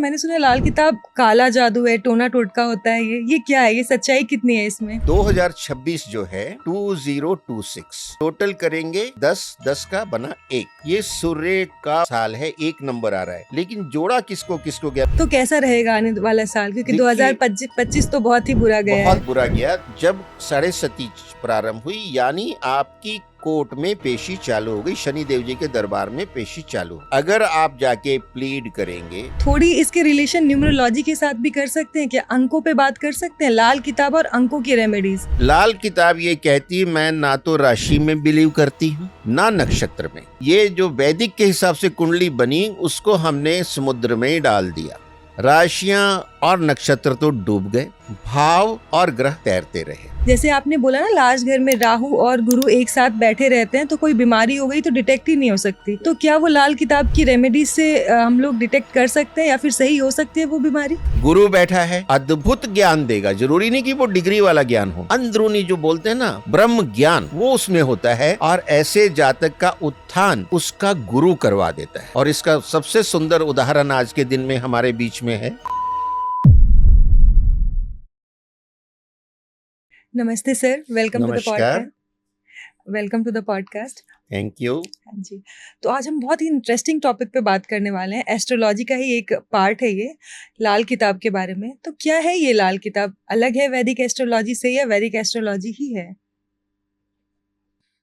मैंने सुना है लाल किताब काला जादू है, टोना टोटका होता है। ये क्या है? ये सच्चाई कितनी है इसमें? 2026 जो है 2026 टोटल करेंगे 10, 10 का बना 1। ये सूर्य का साल है, 1 नंबर आ रहा है, लेकिन जोड़ा किसको किसको गया? तो कैसा रहेगा आने वाला साल? क्योंकि देखिए, 2025 तो बहुत ही बुरा गया बहुत है। बुरा गया। जब साढ़े सती प्रारंभ हुई, यानी आपकी कोर्ट में पेशी चालू हो गई, शनि देव जी के दरबार में पेशी चालू। अगर आप जाके प्लीड करेंगे, थोड़ी इसके रिलेशन न्यूमरोलॉजी के साथ भी कर सकते हैं क्या? अंकों पे बात कर सकते हैं? लाल किताब और अंकों की रेमेडीज। लाल किताब ये कहती है, मैं ना तो राशि में बिलीव करती हूँ ना नक्षत्र में। ये जो वैदिक के हिसाब से कुंडली बनी, उसको हमने समुद्र में डाल दिया। राशियां और नक्षत्र तो डूब गए, भाव और ग्रह तैरते रहे। जैसे आपने बोला ना, लास्ट घर में राहु और गुरु एक साथ बैठे रहते हैं तो कोई बीमारी हो गई तो डिटेक्ट ही नहीं हो सकती। तो क्या वो लाल किताब की रेमेडीज से हम लोग डिटेक्ट कर सकते हैं या फिर सही हो सकती है वो बीमारी? गुरु बैठा है, अद्भुत ज्ञान देगा। जरूरी नहीं कि वो डिग्री वाला ज्ञान हो, अंदरूनी जो बोलते हैं ना ब्रह्म ज्ञान, वो उसमें होता है। और ऐसे जातक का उत्थान उसका गुरु करवा देता है। और इसका सबसे सुंदर उदाहरण आज के दिन में हमारे बीच में है। नमस्ते सर, वेलकम टू द नमस्कार। Podcast. Welcome to the podcast. Thank you. हाँ जी। तो आज हम बहुत ही इंटरेस्टिंग टॉपिक पे बात करने वाले हैं। एस्ट्रोलॉजी का ही एक पार्ट है ये, लाल किताब के बारे में। तो क्या है ये लाल किताब? अलग है वैदिक एस्ट्रोलॉजी से या वैदिक एस्ट्रोलॉजी ही है?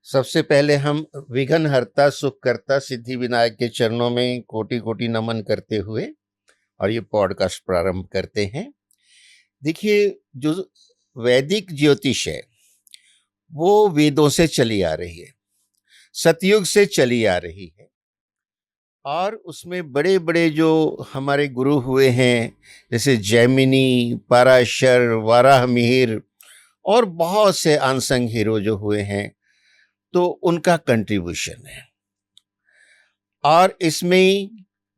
सबसे पहले हम विघ्नहर्ता सुखकर्ता सिद्धि विनायक के चरणों में कोटि कोटि नमन करते हुए और ये पॉडकास्ट प्रारंभ करते हैं। देखिए, जो वैदिक ज्योतिष है वो वेदों से चली आ रही है, सतयुग से चली आ रही है। और उसमें बड़े बड़े जो हमारे गुरु हुए हैं, जैसे जैमिनी, पराशर, वराहमिहिर और बहुत से अनसंग हीरो जो हुए हैं, तो उनका कंट्रीब्यूशन है। और इसमें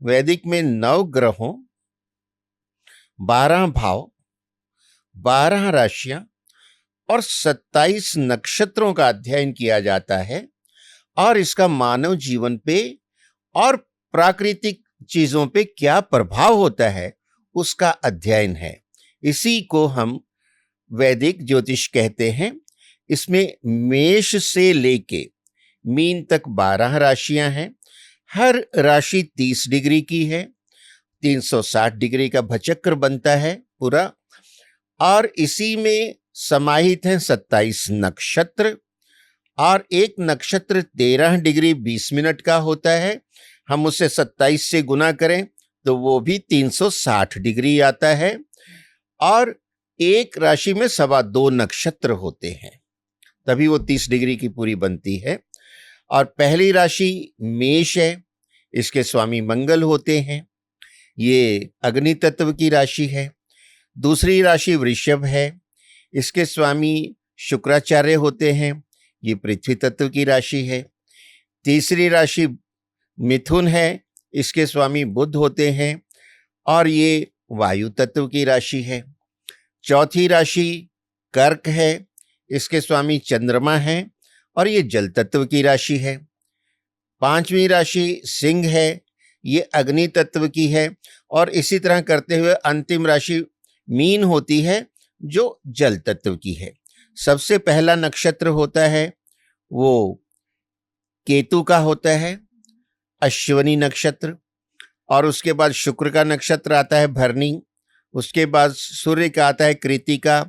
वैदिक में 9 ग्रहों, 12 भाव, 12 राशियां और 27 नक्षत्रों का अध्ययन किया जाता है। और इसका मानव जीवन पे और प्राकृतिक चीजों पे क्या प्रभाव होता है, उसका अध्ययन है। इसी को हम वैदिक ज्योतिष कहते हैं। इसमें मेष से लेके मीन तक 12 राशियां हैं। हर राशि 30 डिग्री की है, 360 डिग्री का भचक्र बनता है पूरा। और इसी में समाहित हैं 27 नक्षत्र। और एक नक्षत्र 13 डिग्री 20 मिनट का होता है। हम उसे 27 से गुना करें तो वो भी 360 डिग्री आता है। और एक राशि में 2.25 नक्षत्र होते हैं, तभी वो 30 डिग्री की पूरी बनती है। और पहली राशि मेष है, इसके स्वामी मंगल होते हैं, ये अग्नि तत्व की राशि है। दूसरी राशि वृषभ है, इसके स्वामी शुक्राचार्य होते हैं, ये पृथ्वी तत्व की राशि है। तीसरी राशि मिथुन है, इसके स्वामी बुध होते हैं और ये वायु तत्व की राशि है। चौथी राशि कर्क है, इसके स्वामी चंद्रमा हैं और ये जल तत्व की राशि है। पांचवी राशि सिंह है, ये अग्नि तत्व की है। और इसी तरह करते हुए अंतिम राशि मीन होती है, जो जल तत्व की है। सबसे पहला नक्षत्र होता है वो केतु का होता है, अश्विनी नक्षत्र। और उसके बाद शुक्र का नक्षत्र आता है भरणी। उसके बाद सूर्य का आता है कृतिका।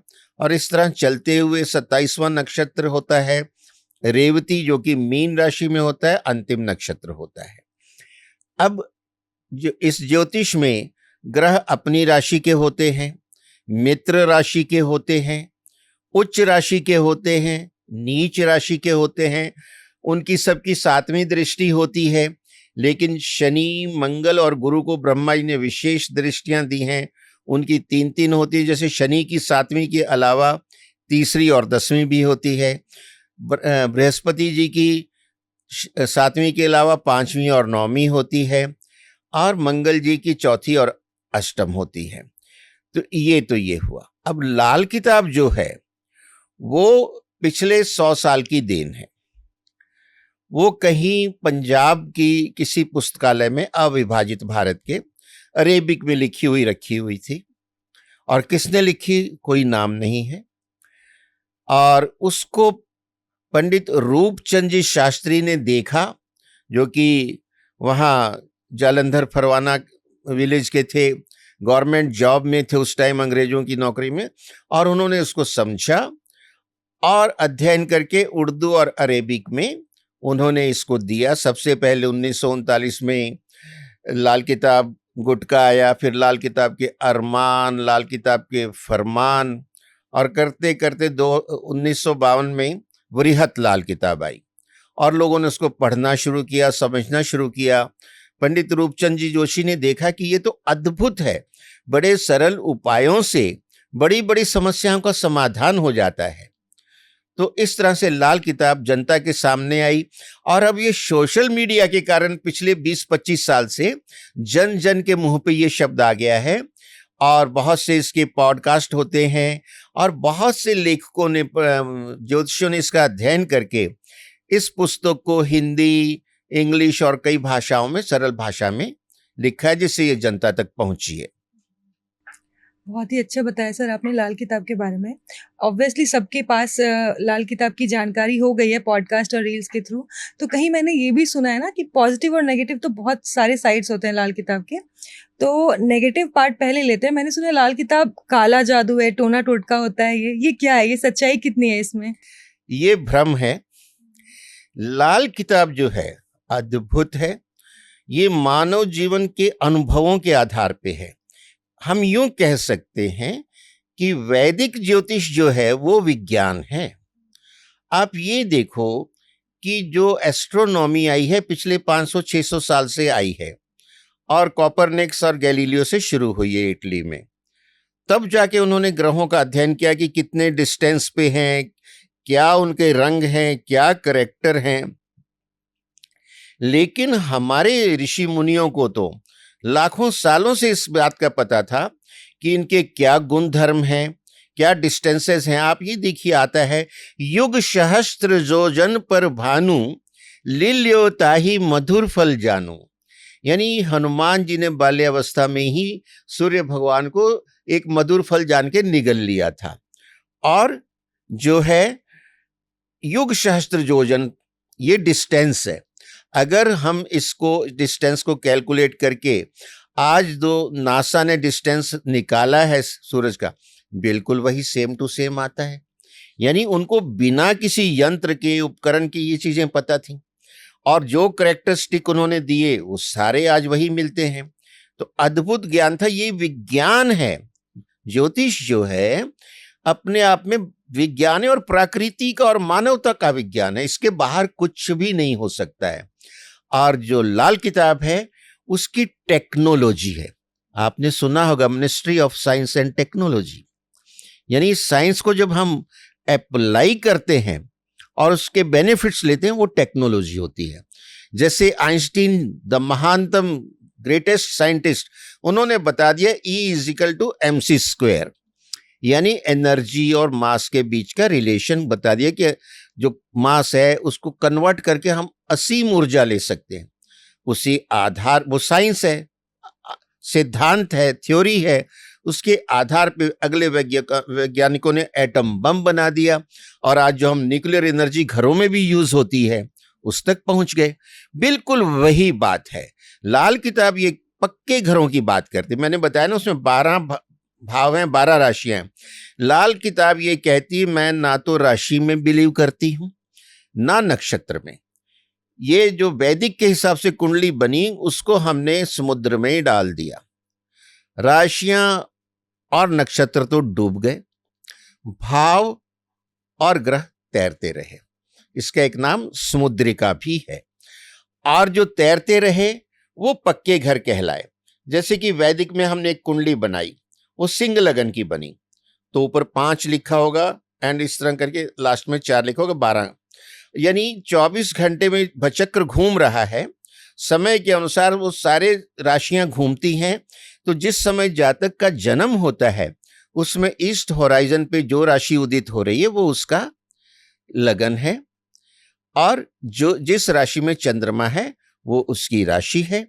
और इस तरह चलते हुए 27वां नक्षत्र होता है रेवती, जो कि मीन राशि में होता है, अंतिम नक्षत्र होता है। अब जो इस ज्योतिष में ग्रह अपनी राशि के होते हैं, मित्र राशि के होते हैं, उच्च राशि के होते हैं, नीच राशि के होते हैं। उनकी सबकी 7वीं दृष्टि होती है। लेकिन शनि, मंगल और गुरु को ब्रह्मा जी ने विशेष दृष्टियां दी हैं, उनकी 3-3 होती है। जैसे शनि की 7वीं के अलावा तीसरी और 10वीं भी होती है। बृहस्पति जी की 7वीं के अलावा 5वीं और 9वीं होती है। और मंगल जी की 4थी और 8वीं होती है। तो ये हुआ। अब लाल किताब जो है वो पिछले 100 साल की देन है। वो कहीं पंजाब की किसी पुस्तकालय में, अविभाजित भारत के अरेबिक में लिखी हुई रखी हुई थी, और किसने लिखी कोई नाम नहीं है। और उसको पंडित रूपचंद जी शास्त्री ने देखा, जो कि वहाँ जालंधर फरवाना विलेज के थे, गवर्नमेंट जॉब में थे उस टाइम अंग्रेजों की नौकरी में, और उन्होंने उसको समझा और अध्ययन करके उर्दू और अरेबिक में उन्होंने इसको दिया। सबसे पहले 1939 में लाल किताब गुटका आया, फिर लाल किताब के अरमान, लाल किताब के फरमान, और करते करते 1952 में वृहत लाल किताब आई और लोगों ने उसको पढ़ना शुरू किया, समझना शुरू किया। पंडित रूपचंद जी जोशी ने देखा कि ये तो अद्भुत है, बड़े सरल उपायों से बड़ी बड़ी समस्याओं का समाधान हो जाता है। तो इस तरह से लाल किताब जनता के सामने आई, और अब ये सोशल मीडिया के कारण पिछले 20-25 साल से जन जन के मुंह पे ये शब्द आ गया है, और बहुत से इसके पॉडकास्ट होते हैं, और बहुत से लेखकों ने, ज्योतिषियों ने इसका अध्ययन करके इस पुस्तक को हिंदी, इंग्लिश और कई भाषाओं में, सरल भाषा में लिखा है, जिससे ये जनता तक पहुंची है। बहुत ही अच्छा बताया सर आपने लाल किताब के बारे में। ऑब्वियसली सबके पास लाल किताब की जानकारी हो गई है पॉडकास्ट और रील्स के थ्रू। तो कहीं मैंने ये भी सुना है ना कि पॉजिटिव और नेगेटिव तो बहुत सारे साइड्स होते हैं लाल किताब के। तो नेगेटिव पार्ट पहले लेते हैं। मैंने सुना है लाल किताब काला जादू है, टोना टोटका होता है। ये क्या है? ये सच्चाई कितनी है इसमें? ये भ्रम है। लाल किताब जो है अद्भुत है। ये मानव जीवन के अनुभवों के आधार पे है। हम यूं कह सकते हैं कि वैदिक ज्योतिष जो है वो विज्ञान है। आप ये देखो कि जो एस्ट्रोनॉमी आई है पिछले 500-600 साल से आई है, और कॉपरनिकस और गैलीलियो से शुरू हुई है इटली में। तब जाके उन्होंने ग्रहों का अध्ययन किया कि कितने डिस्टेंस पे हैं, क्या उनके रंग हैं, क्या करेक्टर हैं। लेकिन हमारे ऋषि मुनियों को तो लाखों सालों से इस बात का पता था कि इनके क्या गुण धर्म हैं, क्या डिस्टेंसेस हैं। आप ये देखिए, आता है युग सहस्त्र जोजन पर भानु, लील्यो ताहि मधुर फल जानू। यानी हनुमान जी ने बाल्यावस्था में ही सूर्य भगवान को एक मधुर फल जान के निगल लिया था। और जो है युग सहस्त्र योजन, ये डिस्टेंस है। अगर हम इसको डिस्टेंस को कैलकुलेट करके, आज जो नासा ने डिस्टेंस निकाला है सूरज का, बिल्कुल वही सेम टू सेम आता है। यानी उनको बिना किसी यंत्र के, उपकरण की ये चीजें पता थी, और जो कैरेक्टरिस्टिक उन्होंने दिए वो सारे आज वही मिलते हैं। तो अद्भुत ज्ञान था। ये विज्ञान है। ज्योतिष जो है अपने आप में विज्ञान है, और प्रकृति का और मानवता का विज्ञान है। इसके बाहर कुछ भी नहीं हो सकता है। और जो लाल किताब है उसकी टेक्नोलॉजी है। आपने सुना होगा ministry of science and technology. यानी साइंस को जब हम अप्लाई करते हैं और उसके बेनिफिट्स लेते हैं, वो टेक्नोलॉजी होती है। जैसे आइंस्टीन, द महानतम ग्रेटेस्ट साइंटिस्ट, उन्होंने बता दिया E=mc², यानी एनर्जी और मास के बीच का रिलेशन बता दिया कि जो मास है उसको कन्वर्ट करके हम असीम ऊर्जा ले सकते हैं। उसी आधार, वो साइंस है, सिद्धांत है, थ्योरी है। उसके आधार पे अगले वैज्ञानिकों ने एटम बम बना दिया, और आज जो हम न्यूक्लियर एनर्जी घरों में भी यूज होती है उस तक पहुंच गए। बिल्कुल वही बात है। लाल किताब ये पक्के घरों की बात करती है। मैंने बताया ना, उसमें 12 भाव हैं, 12 राशियां हैं। लाल किताब ये कहती है, मैं ना तो राशि में बिलीव करती हूं ना नक्षत्र में। ये जो वैदिक के हिसाब से कुंडली बनी, उसको हमने समुद्र में डाल दिया। राशियां और नक्षत्र तो डूब गए, भाव और ग्रह तैरते रहे। इसका एक नाम समुद्रिका भी है। और जो तैरते रहे वो पक्के घर कहलाए। जैसे कि वैदिक में हमने एक कुंडली बनाई, वो सिंह लगन की बनी, तो ऊपर 5 लिखा होगा, एंड इस तरह करके लास्ट में 4 लिखा होगा, 12। यानी 24 घंटे में भचक्र घूम रहा है। समय के अनुसार वो सारे राशियां घूमती हैं। तो जिस समय जातक का जन्म होता है, उसमें ईस्ट होराइजन पे जो राशि उदित हो रही है वो उसका लगन है, और जो जिस राशि में चंद्रमा है वो उसकी राशि है।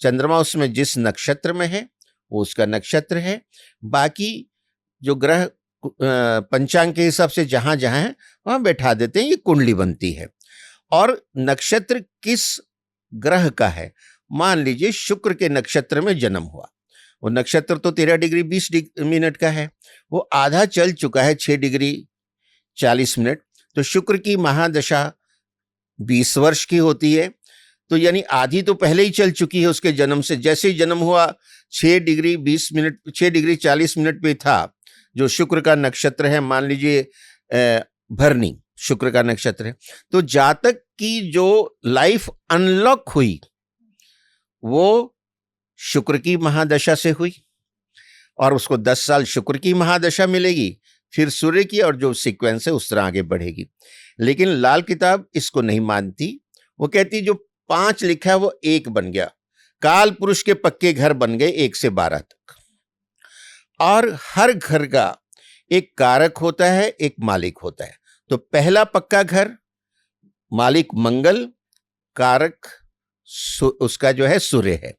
चंद्रमा उसमें जिस नक्षत्र में है वो उसका नक्षत्र है। बाकी जो ग्रह पंचांग के हिसाब से जहां जहां है वहां बैठा देते हैं, ये कुंडली बनती है। और नक्षत्र किस ग्रह का है, मान लीजिए शुक्र के नक्षत्र में जन्म हुआ, वो नक्षत्र तो 13 डिग्री 20 मिनट का है, वो आधा चल चुका है 6 डिग्री 40 मिनट, तो शुक्र की महादशा 20 वर्ष की होती है, तो यानी आधी तो पहले ही चल चुकी है उसके जन्म से। जैसे ही जन्म हुआ 6 डिग्री 20 मिनट 6 डिग्री 40 मिनट पे था, जो शुक्र का नक्षत्र है, मान लीजिए भरनी शुक्र का नक्षत्र है, तो जातक की जो लाइफ अनलॉक हुई वो शुक्र की महादशा से हुई, और उसको 10 साल शुक्र की महादशा मिलेगी, फिर सूर्य की, और जो सीक्वेंस है उस तरह आगे बढ़ेगी। लेकिन लाल किताब इसको नहीं मानती, वो कहती जो 5 लिखा है वो 1 बन गया, काल पुरुष के पक्के घर बन गए 1 से 12 तक। और हर घर का एक कारक होता है, एक मालिक होता है। तो पहला पक्का घर मालिक मंगल, कारक उसका जो है सूर्य है।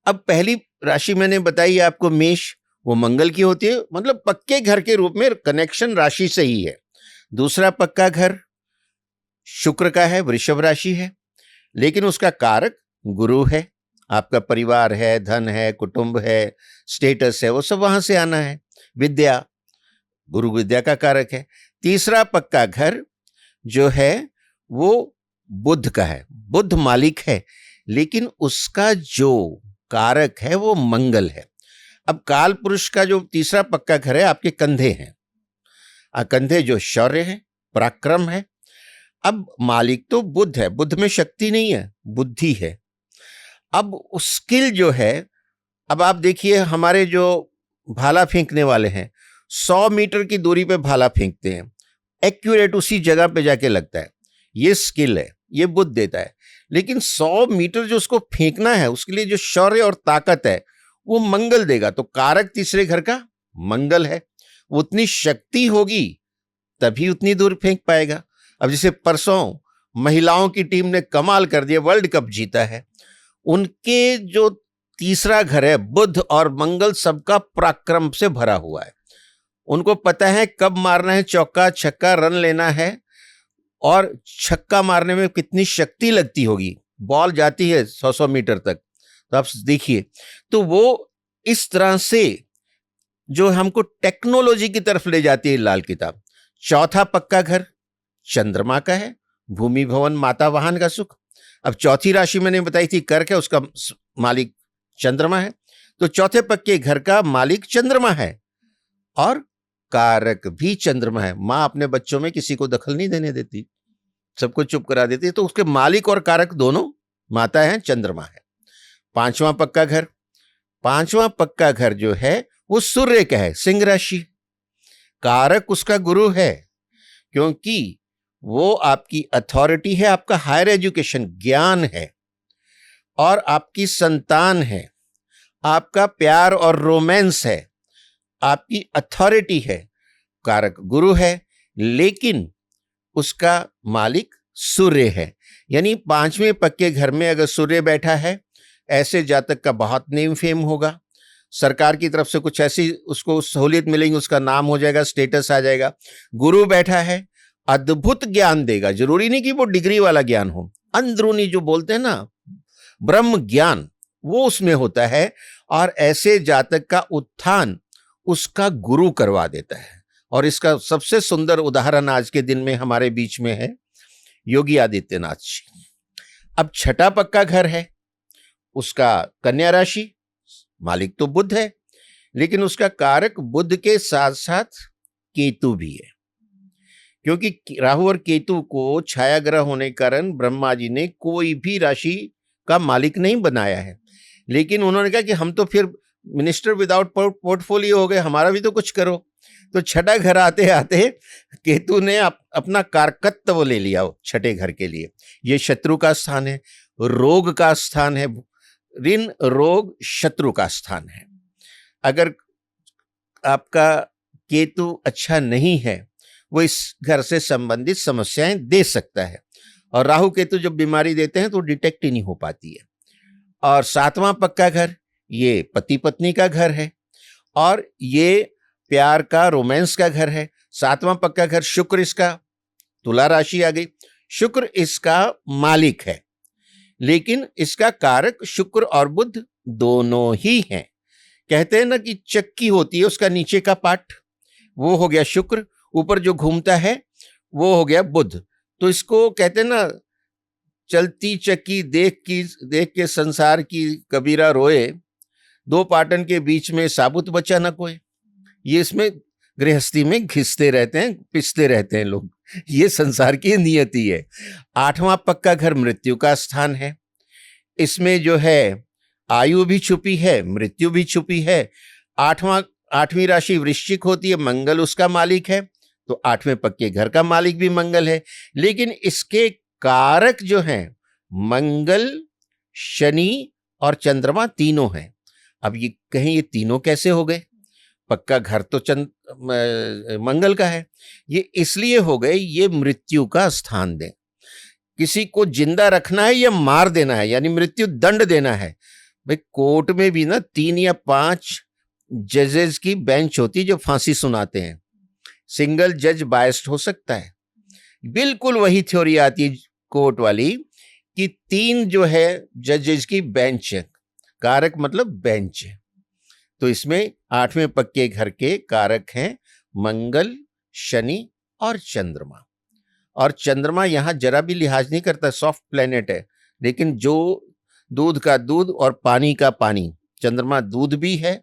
अब पहली राशि मैंने बताई आपको मेष, वो मंगल की होती है, मतलब पक्के घर के रूप में कनेक्शन राशि से ही है। दूसरा पक्का घर शुक्र का है, वृषभ राशि है, लेकिन उसका कारक गुरु है। आपका परिवार है, धन है, कुटुंब है, स्टेटस है, वो सब वहां से आना है। विद्या, गुरु विद्या का कारक है। तीसरा पक्का घर जो है वो बुध का है, बुध मालिक है, लेकिन उसका जो कारक है वो मंगल है। अब काल पुरुष का जो तीसरा पक्का घर है आपके कंधे हैं, कंधे जो शौर्य है, पराक्रम है। अब मालिक तो बुध है, बुध में शक्ति नहीं है, बुद्धि है। अब स्किल जो है, अब आप देखिए हमारे जो भाला फेंकने वाले हैं 100 मीटर की दूरी पे भाला फेंकते हैं, एक्यूरेट उसी जगह पे जाके लगता है, ये स्किल है, ये बुद्ध देता है। लेकिन 100 मीटर जो उसको फेंकना है उसके लिए जो शौर्य और ताकत है वो मंगल देगा। तो कारक तीसरे घर का मंगल है, वो उतनी शक्ति होगी तभी उतनी दूर फेंक पाएगा। अब जैसे परसों महिलाओं की टीम ने कमाल कर दिया, वर्ल्ड कप जीता है, उनके जो तीसरा घर है बुध और मंगल सबका पराक्रम से भरा हुआ है। उनको पता है कब मारना है, चौका छक्का रन लेना है, और छक्का मारने में कितनी शक्ति लगती होगी, बॉल जाती है 100 मीटर तक, तो आप देखिए। तो वो इस तरह से जो हमको टेक्नोलॉजी की तरफ ले जाती है लाल किताब। चौथा पक्का घर चंद्रमा का है, भूमि भवन माता वाहन का सुख। अब चौथी राशि मैंने बताई थी कर्क है, उसका मालिक चंद्रमा है, तो चौथे पक्के घर का मालिक चंद्रमा है और कारक भी चंद्रमा है। मां अपने बच्चों में किसी को दखल नहीं देने देती, सबको चुप करा देती है, तो उसके मालिक और कारक दोनों माता है, चंद्रमा है। पांचवा पक्का घर जो है वो सूर्य का है, सिंह राशि, कारक उसका गुरु है, क्योंकि वो आपकी अथॉरिटी है, आपका हायर एजुकेशन ज्ञान है, और आपकी संतान है, आपका प्यार और रोमांस है, आपकी अथॉरिटी है, कारक गुरु है, लेकिन उसका मालिक सूर्य है। यानी 5वें पक्के घर में अगर सूर्य बैठा है, ऐसे जातक का बहुत नेम फेम होगा, सरकार की तरफ से कुछ ऐसी उसको सहूलियत मिलेगी, उसका नाम हो जाएगा, स्टेटस आ जाएगा। गुरु बैठा है, अद्भुत ज्ञान देगा, जरूरी नहीं कि वो डिग्री वाला ज्ञान हो, अंदरूनी जो बोलते हैं ना ब्रह्म ज्ञान, वो उसमें होता है, और ऐसे जातक का उत्थान उसका गुरु करवा देता है। और इसका सबसे सुंदर उदाहरण आज के दिन में हमारे बीच में है योगी आदित्यनाथ जी। अब छठा पक्का घर है उसका कन्या राशि, मालिक तो बुध है, लेकिन उसका कारक बुध के साथ साथ केतु भी है, क्योंकि राहु और केतु को छाया ग्रह होने के कारण ब्रह्मा जी ने कोई भी राशि का मालिक नहीं बनाया है, लेकिन उन्होंने कहा कि हम तो फिर मिनिस्टर विदाउट पोर्टफोलियो हो गए, हमारा भी तो कुछ करो। तो छठा घर आते आते केतु ने अपना कारकत्व ले लिया छठे घर के लिए। ये शत्रु का स्थान है, रोग का स्थान है, ऋण रोग शत्रु का स्थान है। अगर आपका केतु अच्छा नहीं है, वो इस घर से संबंधित समस्याएं दे सकता है, और राहु केतु जब बीमारी देते हैं तो डिटेक्ट ही नहीं हो पाती है। और 7वां पक्का घर ये पति पत्नी का घर है, और ये प्यार का, रोमांस का घर है। 7वां पक्का घर शुक्र, इसका तुला राशि आ गई। शुक्र इसका मालिक है, लेकिन इसका कारक शुक्र और बुध दोनों ही हैं। कहते हैं ना कि चक्की होती है, उसका नीचे का पार्ट वो हो गया शुक्र, ऊपर जो घूमता है वो हो गया बुध। तो इसको कहते हैं ना, चलती चक्की देख के संसार की कबीरा रोए, दो पाटन के बीच में साबुत बचा न कोई। ये इसमें गृहस्थी में घिसते रहते हैं, पिसते रहते हैं लोग, ये संसार की नियति है। 8वां पक्का घर मृत्यु का स्थान है। इसमें जो है आयु भी छुपी है, मृत्यु भी छुपी है। 8वीं राशि वृश्चिक होती है, मंगल उसका मालिक है, तो 8वें पक्के घर का मालिक भी मंगल है। लेकिन इसके कारक जो हैं मंगल, शनि और चंद्रमा तीनों हैं। अब ये कहें ये तीनों कैसे हो गए? पक्का घर तो मंगल का है, ये इसलिए हो गए, ये मृत्यु का स्थान दें। किसी को जिंदा रखना है या मार देना है, यानी मृत्यु दंड देना है। भाई कोर्ट में भी ना 3 या 5 जजेस की बेंच होती जो फांसी सुनाते हैं। सिंगल जज बायस्ड हो सकता है, बिल्कुल वही थ्योरी आती है कोर्ट वाली कि 3 जो है जजेस की बेंच है। कारक मतलब बेंच है। तो इसमें 8वें पक्के घर के कारक हैं मंगल, शनि और चंद्रमा। और चंद्रमा यहां जरा भी लिहाज नहीं करता, सॉफ्ट प्लेनेट है। लेकिन जो दूध का दूध और पानी का पानी, चंद्रमा दूध भी है,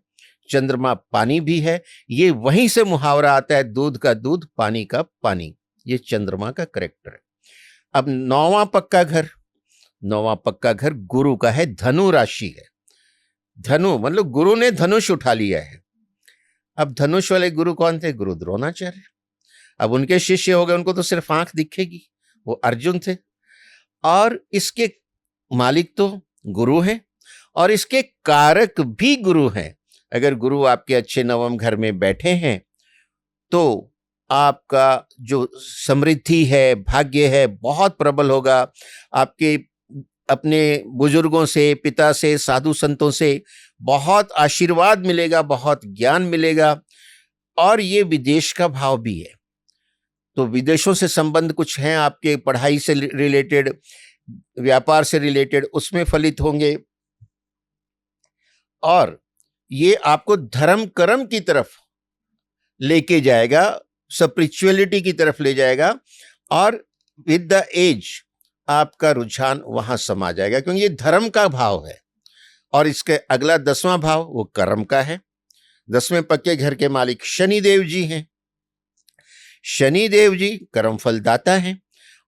चंद्रमा पानी भी है। ये वहीं से मुहावरा आता है, दूध का दूध पानी का पानी। ये चंद्रमा का करेक्टर है। अब 9वां पक्का घर गुरु का है, धनु राशि है। धनु मतलब गुरु ने धनुष उठा लिया है। अब धनुष वाले गुरु कौन थे? गुरु द्रोणाचार्य। अब उनके शिष्य हो गए, उनको तो सिर्फ आंख दिखेगी, वो अर्जुन थे। और इसके मालिक तो गुरु हैं और इसके कारक भी गुरु हैं। अगर गुरु आपके अच्छे नवम घर में बैठे हैं तो आपका जो समृद्धि है, भाग्य है, बहुत प्रबल होगा। आपके अपने बुजुर्गों से, पिता से, साधु संतों से बहुत आशीर्वाद मिलेगा, बहुत ज्ञान मिलेगा। और ये विदेश का भाव भी है, तो विदेशों से संबंध कुछ हैं आपके, पढ़ाई से रिलेटेड, व्यापार से रिलेटेड, उसमें फलित होंगे। और ये आपको धर्म कर्म की तरफ लेके जाएगा, स्पिरिचुअलिटी की तरफ ले जाएगा। और विद द एज आपका रुझान वहां समा जाएगा, क्योंकि ये धर्म का भाव है। और इसके अगला 10वां भाव वो कर्म का है। 10वें पक्के घर के मालिक शनिदेव जी हैं। शनिदेव जी कर्म फलदाता हैं।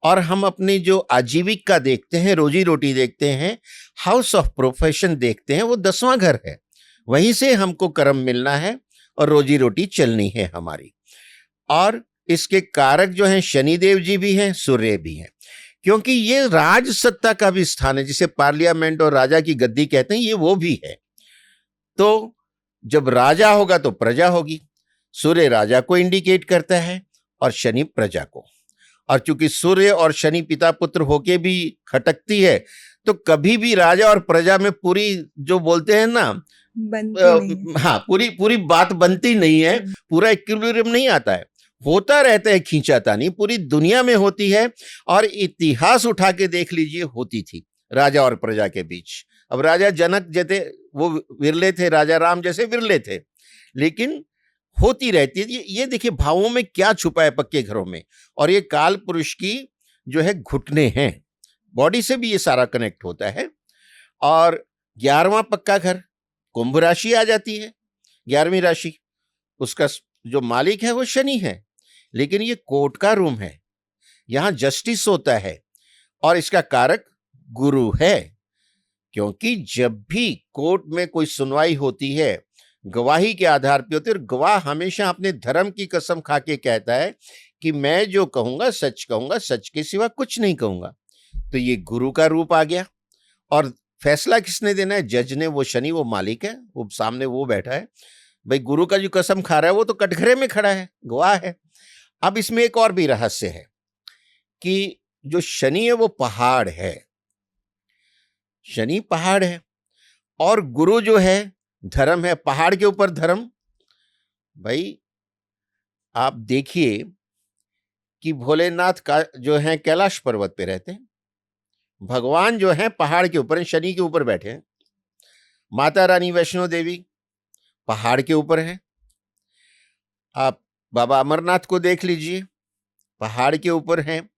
और हम अपनी जो आजीविका देखते हैं, रोजी रोटी देखते हैं, हाउस ऑफ प्रोफेशन देखते हैं, वो 10वां घर है। वहीं से हमको कर्म मिलना है और रोजी रोटी चलनी है हमारी। और इसके कारक जो हैं शनिदेव जी भी हैं, सूर्य भी हैं, क्योंकि ये राज सत्ता का भी स्थान है, जिसे पार्लियामेंट और राजा की गद्दी कहते हैं, ये वो भी है। तो जब राजा होगा तो प्रजा होगी। सूर्य राजा को इंडिकेट करता है और शनि प्रजा को। और चूंकि सूर्य और शनि पिता पुत्र होके भी खटकती है, तो कभी भी राजा और प्रजा में पूरी जो बोलते हैं ना, हाँ, पूरी बात बनती नहीं है, पूरा इक्विलिब्रियम नहीं आता है, होता रहता है खींचातानी, पूरी दुनिया में होती है। और इतिहास उठा के देख लीजिए, होती थी राजा और प्रजा के बीच। अब राजा जनक जैसे वो विरले थे, राजा राम जैसे विरले थे, लेकिन होती रहती है। ये देखिए भावों में क्या छुपा है पक्के घरों में। और ये काल पुरुष की जो है घुटने हैं, बॉडी से भी ये सारा कनेक्ट होता है। और 11वां पक्का घर कुंभ राशि आ जाती है। 11वीं राशि, उसका जो मालिक है वो शनि है, लेकिन ये कोर्ट का रूम है, यहां जस्टिस होता है। और इसका कारक गुरु है, क्योंकि जब भी कोर्ट में कोई सुनवाई होती है, गवाही के आधार पर होती है, और गवाह हमेशा अपने धर्म की कसम खा के कहता है कि मैं जो कहूंगा सच कहूंगा, सच के सिवा कुछ नहीं कहूंगा। तो ये गुरु का रूप आ गया। और फैसला किसने देना है? जज ने, वो शनि, वो मालिक है, वो सामने वो बैठा है। भाई गुरु का जो कसम खा रहा है वो तो कटघरे में खड़ा है, गवाह है। अब इसमें एक और भी रहस्य है कि जो शनि है वो पहाड़ है। शनि पहाड़ है, और गुरु जो है धर्म है, पहाड़ के ऊपर धर्म। भाई आप देखिए कि भोलेनाथ का जो है कैलाश पर्वत पे रहते हैं, भगवान जो है पहाड़ के ऊपर हैं, शनि के ऊपर बैठे हैं। माता रानी वैष्णो देवी पहाड़ के ऊपर है। आप बाबा अमरनाथ को देख लीजिए, पहाड़ के ऊपर हैं।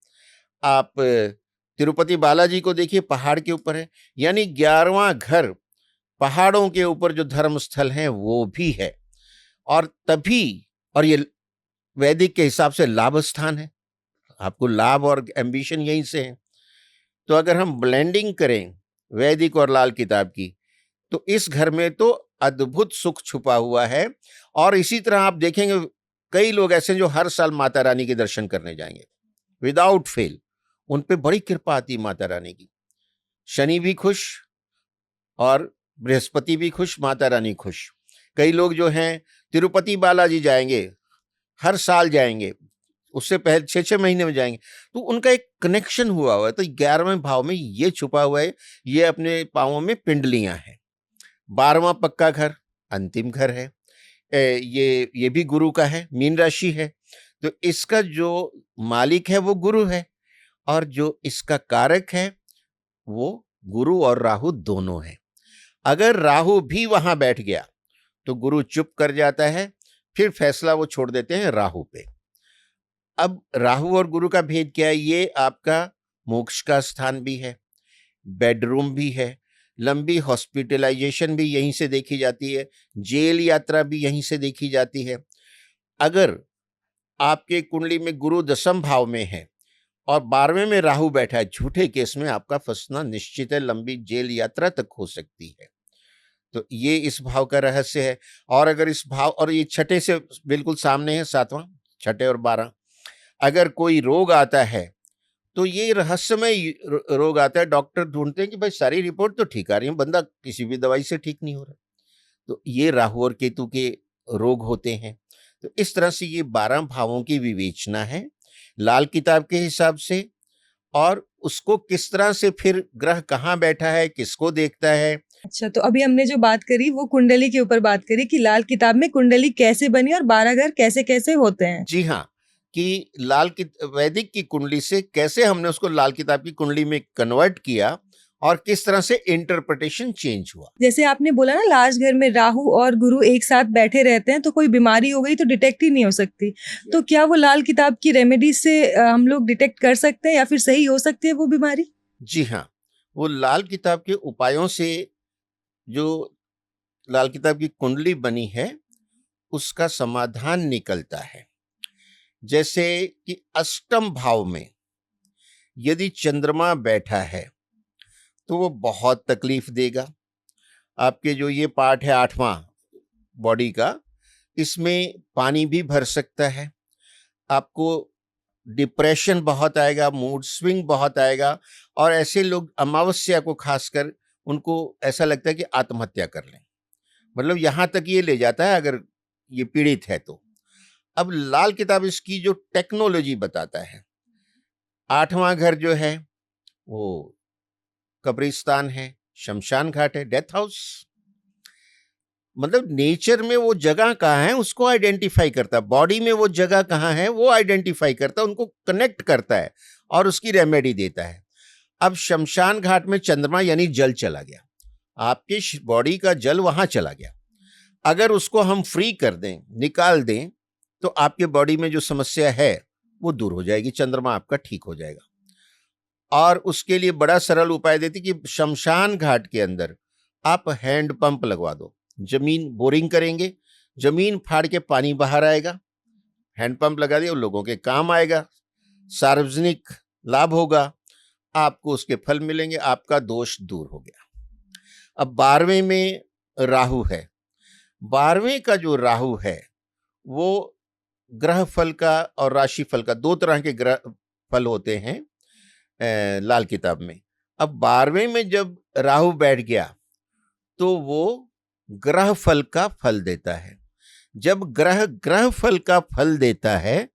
आप तिरुपति बालाजी को देखिए, पहाड़ के ऊपर है। यानी 11वां घर पहाड़ों के ऊपर जो धर्म स्थल है वो भी है। और तभी, और ये वैदिक के हिसाब से लाभ स्थान है, आपको लाभ और एम्बिशन यहीं से है। तो अगर हम ब्लेंडिंग करें वैदिक और लाल किताब की, तो इस घर में तो अद्भुत सुख छुपा हुआ है। और इसी तरह आप देखेंगे कई लोग ऐसे हैं जो हर साल माता रानी के दर्शन करने जाएंगे विदाउट फेल। उन पे बड़ी कृपा आती माता रानी की। शनि भी खुश और बृहस्पति भी खुश, माता रानी खुश। कई लोग जो हैं तिरुपति बालाजी जाएंगे, हर साल जाएंगे, उससे पहले 6-6 महीने में जाएंगे, तो उनका एक कनेक्शन हुआ हुआ है। तो 11वें भाव में ये छुपा हुआ है, ये अपने पांवों में पिंडलियां हैं। 12वां पक्का घर अंतिम घर है। ये भी गुरु का है, मीन राशि है। तो इसका जो मालिक है वो गुरु है, और जो इसका कारक है वो गुरु और राहु दोनों है। अगर राहु भी वहां बैठ गया तो गुरु चुप कर जाता है, फिर फैसला वो छोड़ देते हैं राहु पे। अब राहु और गुरु का भेद क्या है? ये आपका मोक्ष का स्थान भी है, बेडरूम भी है, लंबी हॉस्पिटलाइजेशन भी यहीं से देखी जाती है, जेल यात्रा भी यहीं से देखी जाती है। अगर आपके कुंडली में गुरु 10वें भाव में है और 12वें में राहु बैठा है, झूठे केस में आपका फंसना निश्चित है, लंबी जेल यात्रा तक हो सकती है। तो ये इस भाव का रहस्य है। और अगर इस भाव, और ये छठे से बिल्कुल सामने है 7वां, छठे और 12। अगर कोई रोग आता है तो ये रहस्यमय रोग आता है, डॉक्टर ढूंढते हैं कि भाई सारी रिपोर्ट तो ठीक आ रही है, बंदा किसी भी दवाई से ठीक नहीं हो रहा। तो ये राहु और केतु के रोग होते हैं। तो इस तरह से ये 12 भावों की विवेचना है लाल किताब के हिसाब से। और उसको किस तरह से फिर ग्रह कहाँ बैठा है, किसको देखता है। अच्छा, तो अभी हमने जो बात करी वो कुंडली के ऊपर बात करी कि लाल किताब में कुंडली कैसे बनी और 12 घर कैसे कैसे होते हैं। जी हाँ, कि वैदिक की कुंडली से कैसे हमने उसको लाल किताब की कुंडली में कन्वर्ट किया और किस तरह से इंटरप्रिटेशन चेंज हुआ। जैसे आपने बोला ना, लास्ट घर में राहु और गुरु एक साथ बैठे रहते हैं तो कोई बीमारी हो गई तो डिटेक्ट ही नहीं हो सकती। तो क्या वो लाल किताब की रेमेडी से हम लोग डिटेक्ट कर सकते हैं या फिर सही हो सकती है वो बीमारी? जी हाँ, वो लाल किताब के उपायों से जो लाल किताब की कुंडली बनी है उसका समाधान निकलता है। जैसे कि 8वें भाव में यदि चंद्रमा बैठा है तो वो बहुत तकलीफ देगा। आपके जो ये पार्ट है 8वां बॉडी का, इसमें पानी भी भर सकता है, आपको डिप्रेशन बहुत आएगा, मूड स्विंग बहुत आएगा। और ऐसे लोग अमावस्या को खासकर उनको ऐसा लगता है कि आत्महत्या कर लें, मतलब यहां तक ये ले जाता है अगर ये पीड़ित है तो। अब लाल किताब इसकी जो टेक्नोलॉजी बताता है, 8वां घर जो है वो कब्रिस्तान है, शमशान घाट है, डेथ हाउस। मतलब नेचर में वो जगह कहाँ है उसको आइडेंटिफाई करता है, बॉडी में वो जगह कहाँ है वो आइडेंटिफाई करता है, उनको कनेक्ट करता है और उसकी रेमेडी देता है। अब शमशान घाट में चंद्रमा यानी जल चला गया, आपके बॉडी का जल वहां चला गया। अगर उसको हम फ्री कर दें, निकाल दें, तो आपके बॉडी में जो समस्या है वो दूर हो जाएगी, चंद्रमा आपका ठीक हो जाएगा। और उसके लिए बड़ा सरल उपाय देती कि शमशान घाट के अंदर आप हैंड पंप लगवा दो। जमीन बोरिंग करेंगे, जमीन फाड़ के पानी बाहर आएगा, हैंड पंप लगा दिया, लोगों के काम आएगा, सार्वजनिक लाभ होगा, आपको उसके फल मिलेंगे, आपका दोष दूर हो गया। अब 12वें में राहु है। 12वें का जो राहु है वो ग्रह फल का और राशि फल का, 2 तरह के ग्रह फल होते हैं लाल किताब में। अब 12वें में जब राहु बैठ गया तो वो ग्रह फल का फल देता है। जब ग्रह फल का फल देता है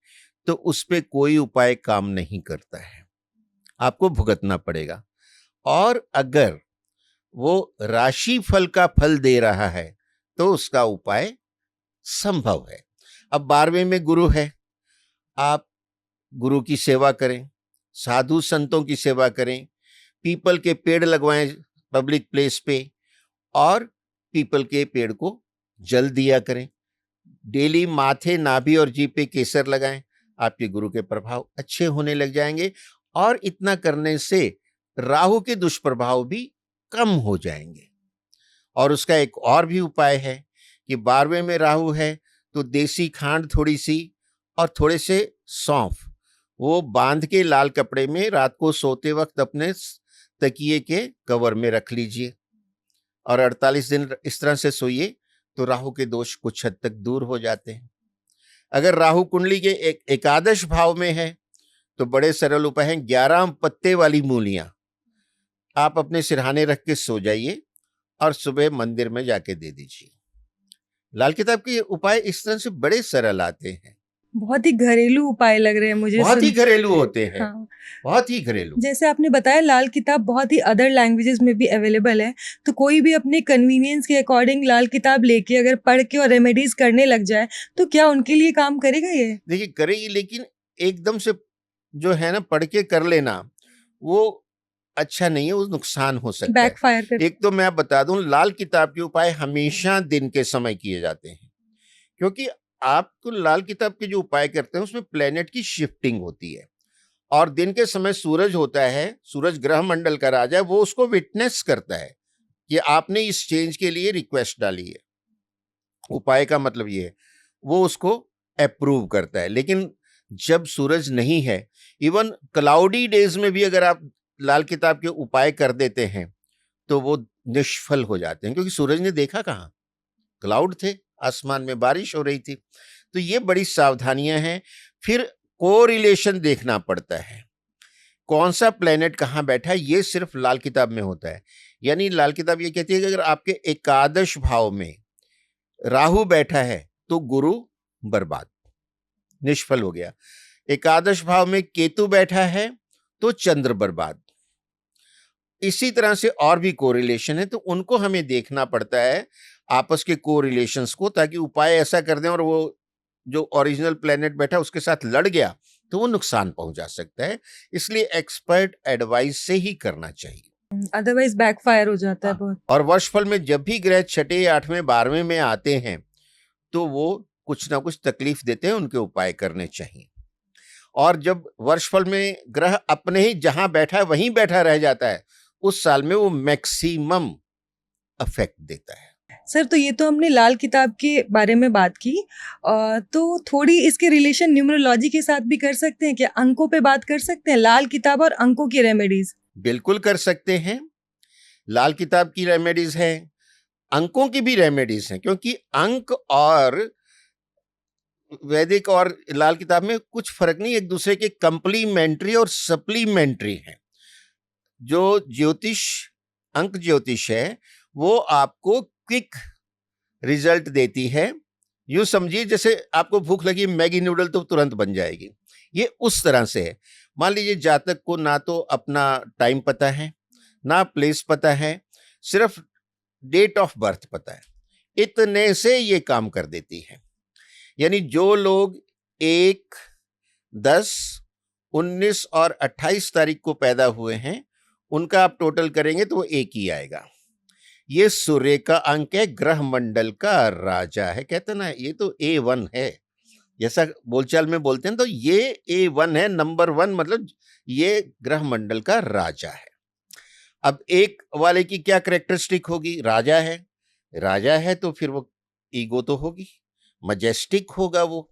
तो उस पे कोई उपाय काम नहीं करता है, आपको भुगतना पड़ेगा। और अगर वो राशि फल का फल दे रहा है तो उसका उपाय संभव है। अब 12वें में गुरु है, आप गुरु की सेवा करें, साधु संतों की सेवा करें, पीपल के पेड़ लगवाएं पब्लिक प्लेस पे, और पीपल के पेड़ को जल दिया करें। डेली माथे, नाभि और जीभ पे केसर लगाएं, आपके गुरु के प्रभाव अच्छे होने लग जाएंगे। और इतना करने से राहु के दुष्प्रभाव भी कम हो जाएंगे। और उसका एक और भी उपाय है कि 12वें में राहु है तो देसी खांड थोड़ी सी और थोड़े से सौंफ वो बांध के लाल कपड़े में रात को सोते वक्त अपने तकिए के कवर में रख लीजिए और 48 दिन इस तरह से सोइए तो राहु के दोष कुछ हद तक दूर हो जाते हैं। अगर राहु कुंडली के एकादश भाव में है तो बड़े सरल उपाय हैं। 11 पत्ते वाली मूलियां आप अपने सिरहाने रख के सो जाइए और सुबह मंदिर में जाके दे दीजिए। लाल किताब के उपाय इस तरह से बड़े सरल आते हैं, बहुत ही घरेलू उपाय लग रहे हैं मुझे बहुत ही सुन। घरेलू होते हैं। हाँ, बहुत ही घरेलू। जैसे आपने बताया लाल किताब बहुत ही अदर लैंग्वेजेस में भी अवेलेबल है, तो कोई भी अपने कन्वीनियंस के अकॉर्डिंग लाल किताब लेके अगर पढ़ के और रेमेडीज करने लग जाए तो क्या उनके लिए काम करेगा ये? देखिए करेगी, लेकिन एकदम से जो है ना पढ़ के कर लेना वो अच्छा नहीं है, वो नुकसान हो सकता है। बैकफायर कर। एक तो मैं आप बता दूं, लाल किताब के उपाय हमेशा दिन के समय किए जाते हैं, क्योंकि आपको लाल किताब के जो उपाय करते हैं उसमें प्लेनेट की शिफ्टिंग होती है और दिन के समय सूरज होता है, सूरज ग्रह मंडल का राजा है, वो उसको विटनेस करता है कि आपने इस चेंज के लिए रिक्वेस्ट डाली है। उपाय का मतलब ये है, वो उसको अप्रूव करता है। लेकिन जब सूरज नहीं है, इवन क्लाउडी डेज में भी अगर आप लाल किताब के उपाय कर देते हैं तो वो निष्फल हो जाते हैं, क्योंकि सूरज ने देखा कहाँ, क्लाउड थे, आसमान में बारिश हो रही थी। तो ये बड़ी सावधानियां हैं। फिर कोरिलेशन देखना पड़ता है, कौन सा प्लेनेट कहाँ बैठा है, ये सिर्फ लाल किताब में होता है। यानी लाल किताब ये कहती है कि अगर आपके एकादश भाव में राहु बैठा है तो गुरु बर्बाद, निष्फल हो गया। एकादश भाव में केतु बैठा है तो चंद्र बर्बाद। इसी तरह से और भी कोरिलेशन है, तो उनको हमें देखना पड़ता है आपस के कोरिलेशंस को, ताकि उपाय ऐसा कर दें और वो जो ओरिजिनल प्लेनेट बैठा उसके साथ लड़ गया तो वो नुकसान पहुंचा सकता है। इसलिए एक्सपर्ट एडवाइस से ही करना चाहिए, अदरवाइज बैकफायर हो जाता है बहुत। और वर्षफल में जब भी ग्रह 6, 8वें, 12वें में आते हैं तो वो कुछ ना कुछ तकलीफ देते हैं, उनके उपाय करने चाहिए। और जब वर्षफल में ग्रह अपने ही जहां बैठा है वहीं बैठा रह जाता है, उस साल में वो मैक्सिमम अफेक्ट देता है। सर, तो ये तो हमने लाल किताब के बारे में बात की, तो थोड़ी इसके रिलेशन न्यूमरोलॉजी के साथ भी कर सकते हैं क्या? अंकों पे बात कर सकते हैं, लाल किताब और अंकों की रेमेडीज? बिल्कुल कर सकते हैं। लाल किताब की रेमेडीज है, अंकों की भी रेमेडीज हैं, क्योंकि अंक और वैदिक और लाल किताब में कुछ फर्क नहीं, एक दूसरे के कंप्लीमेंट्री और सप्लीमेंट्री हैं। जो ज्योतिष, अंक ज्योतिष है, वो आपको क्विक रिजल्ट देती है। यूं समझिए जैसे आपको भूख लगी, मैगी नूडल तो तुरंत बन जाएगी, ये उस तरह से है। मान लीजिए जातक को ना तो अपना टाइम पता है, ना प्लेस पता है, सिर्फ डेट ऑफ बर्थ पता है, इतने से ये काम कर देती है। यानी जो लोग 1, 10, 19 और 28 तारीख को पैदा हुए हैं, उनका आप टोटल करेंगे तो वो एक ही आएगा। ये सूर्य का अंक है, ग्रह मंडल का राजा है। कहते ना ये तो A1 है, जैसा बोलचाल में बोलते हैं, तो ये A1 है, नंबर 1, मतलब ये ग्रह मंडल का राजा है। अब एक वाले की क्या कैरेक्टरिस्टिक होगी? राजा है, राजा है तो फिर वो ईगो तो होगी, मजेस्टिक होगा वो,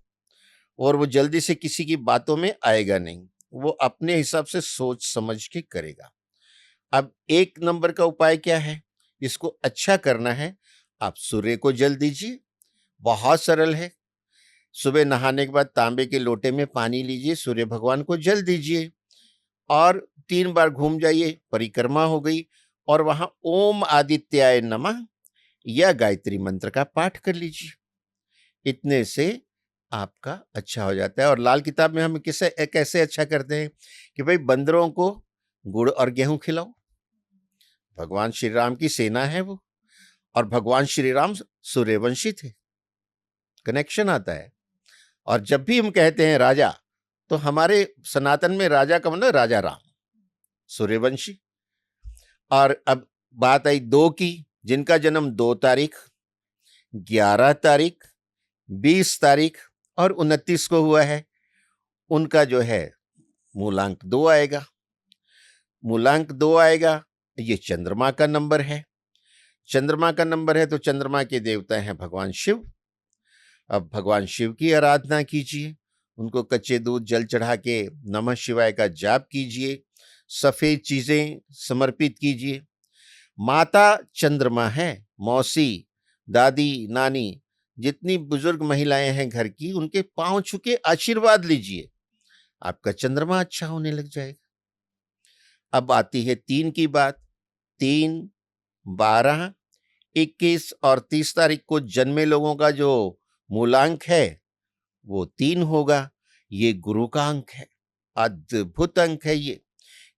और वो जल्दी से किसी की बातों में आएगा नहीं, वो अपने हिसाब से सोच समझ के करेगा। अब 1 नंबर का उपाय क्या है? इसको अच्छा करना है, आप सूर्य को जल दीजिए, बहुत सरल है। सुबह नहाने के बाद तांबे के लोटे में पानी लीजिए, सूर्य भगवान को जल दीजिए और 3 बार घूम जाइए, परिक्रमा हो गई, और वहां ओम आदित्याय नमः या गायत्री मंत्र का पाठ कर लीजिए। इतने से आपका अच्छा हो जाता है। और लाल किताब में हम कैसे अच्छा करते हैं कि भाई बंदरों को गुड़ और गेहूं खिलाओ, भगवान श्री राम की सेना है वो, और भगवान श्री राम सूर्यवंशी थे, कनेक्शन आता है। और जब भी हम कहते हैं राजा, तो हमारे सनातन में राजा का मतलब राजा राम, सूर्यवंशी। और अब बात आई 2 की, जिनका जन्म 2 तारीख, 11 तारीख, 20 तारीख और 29 को हुआ है, उनका जो है मूलांक 2 आएगा। मूलांक 2 आएगा, ये चंद्रमा का नंबर है। चंद्रमा का नंबर है तो चंद्रमा के देवता हैं भगवान शिव। अब भगवान शिव की आराधना कीजिए, उनको कच्चे दूध जल चढ़ा के नमः शिवाय का जाप कीजिए, सफेद चीजें समर्पित कीजिए। माता चंद्रमा है, मौसी, दादी, नानी, जितनी बुजुर्ग महिलाएं हैं घर की, उनके पांव छू के आशीर्वाद लीजिए, आपका चंद्रमा अच्छा होने लग जाएगा। अब आती है 3 की बात। 3, 12, 21 और 30 तारीख को जन्मे लोगों का जो मूलांक है वो 3 होगा। ये गुरु का अंक है, अद्भुत अंक है ये,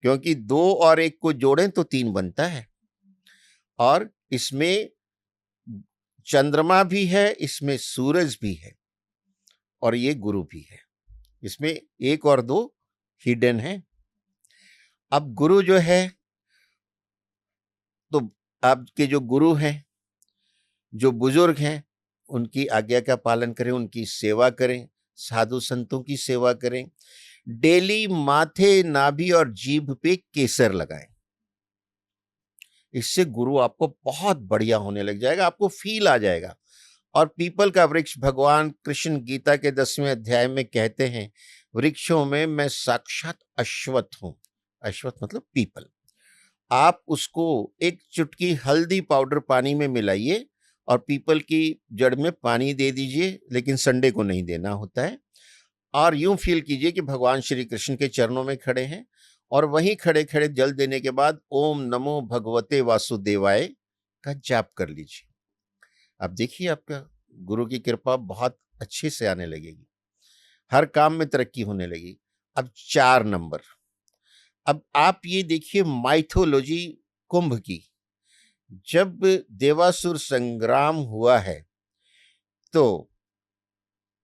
क्योंकि 2 और 1 को जोड़ें तो 3 बनता है। और इसमें चंद्रमा भी है, इसमें सूरज भी है, और ये गुरु भी है। इसमें 1 और 2 हिडन है। अब गुरु जो है, तो आपके जो गुरु हैं, जो बुजुर्ग हैं, उनकी आज्ञा का पालन करें, उनकी सेवा करें, साधु संतों की सेवा करें। डेली माथे, नाभि और जीभ पे केसर लगाएं, इससे गुरु आपको बहुत बढ़िया होने लग जाएगा, आपको फील आ जाएगा। और पीपल का वृक्ष, भगवान कृष्ण गीता के 10वें अध्याय में कहते हैं, वृक्षों में मैं साक्षात अश्वत्थ हूं। अश्वत्थ मतलब पीपल। आप उसको एक चुटकी हल्दी पाउडर पानी में मिलाइए और पीपल की जड़ में पानी दे दीजिए, लेकिन संडे को नहीं देना होता है। और यूं फील कीजिए कि भगवान श्री कृष्ण के चरणों में खड़े हैं, और वहीं खड़े खड़े जल देने के बाद ओम नमो भगवते वासुदेवाय का जाप कर लीजिए। अब देखिए आपका गुरु की कृपा बहुत अच्छे से आने लगेगी, हर काम में तरक्की होने लगेगी। अब 4 नंबर। अब आप ये देखिए माइथोलॉजी कुंभ की, जब देवासुर संग्राम हुआ है तो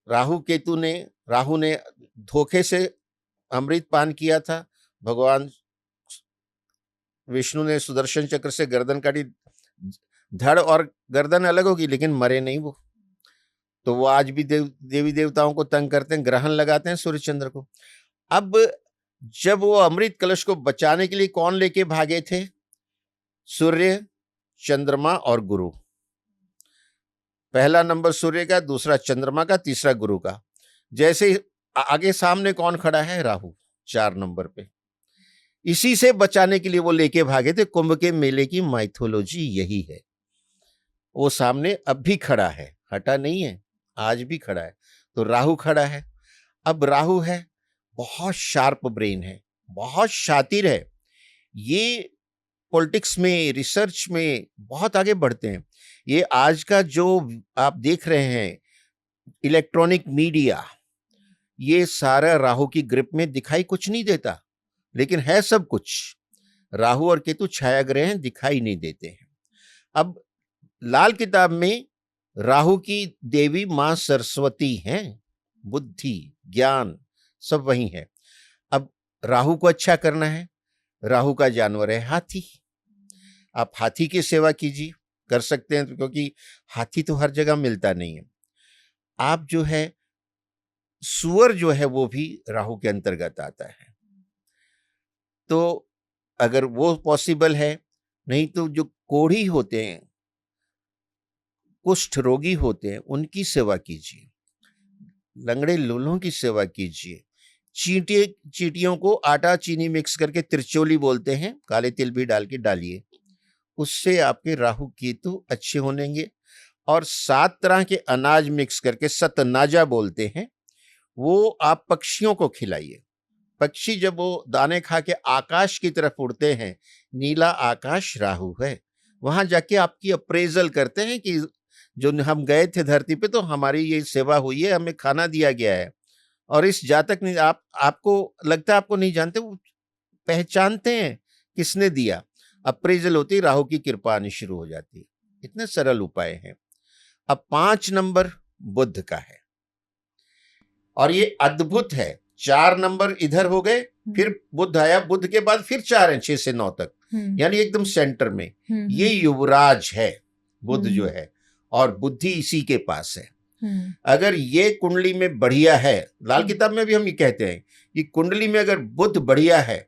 राहु ने धोखे से अमृत पान किया था, भगवान विष्णु ने सुदर्शन चक्र से गर्दन काटी, धड़ और गर्दन अलग होगी लेकिन मरे नहीं वो। तो वो आज भी देवी देवताओं को तंग करते हैं, ग्रहण लगाते हैं सूर्य चंद्र को। अब जब वो अमृत कलश को बचाने के लिए कौन लेके भागे थे? सूर्य, चंद्रमा और गुरु। पहला नंबर सूर्य का, दूसरा चंद्रमा का, तीसरा गुरु का। जैसे आगे सामने कौन खड़ा है? राहु 4 नंबर पे। इसी से बचाने के लिए वो लेके भागे थे। कुंभ के मेले की माइथोलॉजी यही है। वो सामने अब भी खड़ा है, हटा नहीं है, आज भी खड़ा है। तो राहु खड़ा है। अब राहु है, बहुत शार्प ब्रेन है, बहुत शातिर है, ये पॉलिटिक्स में, रिसर्च में बहुत आगे बढ़ते हैं। ये आज का जो आप देख रहे हैं इलेक्ट्रॉनिक मीडिया, ये सारा राहु की ग्रिप में दिखाई कुछ नहीं देता, लेकिन है सब कुछ। राहु और केतु छाया ग्रह हैं, दिखाई नहीं देते हैं। अब लाल किताब में राहु की देवी मां सरस्वती हैं, बुद्धि, ज्ञान सब वही है। अब राहु को अच्छा करना है, राहु का जानवर है हाथी। आप हाथी की सेवा कीजिए, कर सकते हैं, क्योंकि हाथी तो हर जगह मिलता नहीं है। आप जो है सूअर जो है वो भी राहु के अंतर्गत आता है, तो अगर वो पॉसिबल है, नहीं तो जो कोढ़ी होते हैं, कुष्ठ रोगी होते हैं, उनकी सेवा कीजिए, लंगड़े लूलों की सेवा कीजिए। चींटियों को आटा चीनी मिक्स करके त्रिचोली बोलते हैं, काले तिल भी डाल के डालिए, उससे आपके राहु केतु अच्छे होनेंगे। और 7 तरह के अनाज मिक्स करके, सतनाजा बोलते हैं, वो आप पक्षियों को खिलाइए। पक्षी जब वो दाने खा के आकाश की तरफ उड़ते हैं, नीला आकाश राहु है, वहां जाके आपकी अप्रेजल करते हैं कि जो हम गए थे धरती पे तो हमारी ये सेवा हुई है, हमें खाना दिया गया है। और इस जातक ने आपको लगता है आपको नहीं जानते, वो पहचानते हैं किसने दिया। अप्रेजल होती है, राहु की कृपा आनी शुरू हो जाती है। इतने सरल उपाय हैं। अब 5 नंबर बुध का है और ये अद्भुत है। 4 नंबर इधर हो गए, फिर बुध आया, बुध के बाद फिर 4 हैं 6 से 9 तक, यानी एकदम सेंटर में। ये युवराज है बुध जो है, और बुद्धि इसी के पास है। अगर ये कुंडली में बढ़िया है, लाल किताब में भी हम ये कहते हैं कि कुंडली में अगर बुध बढ़िया है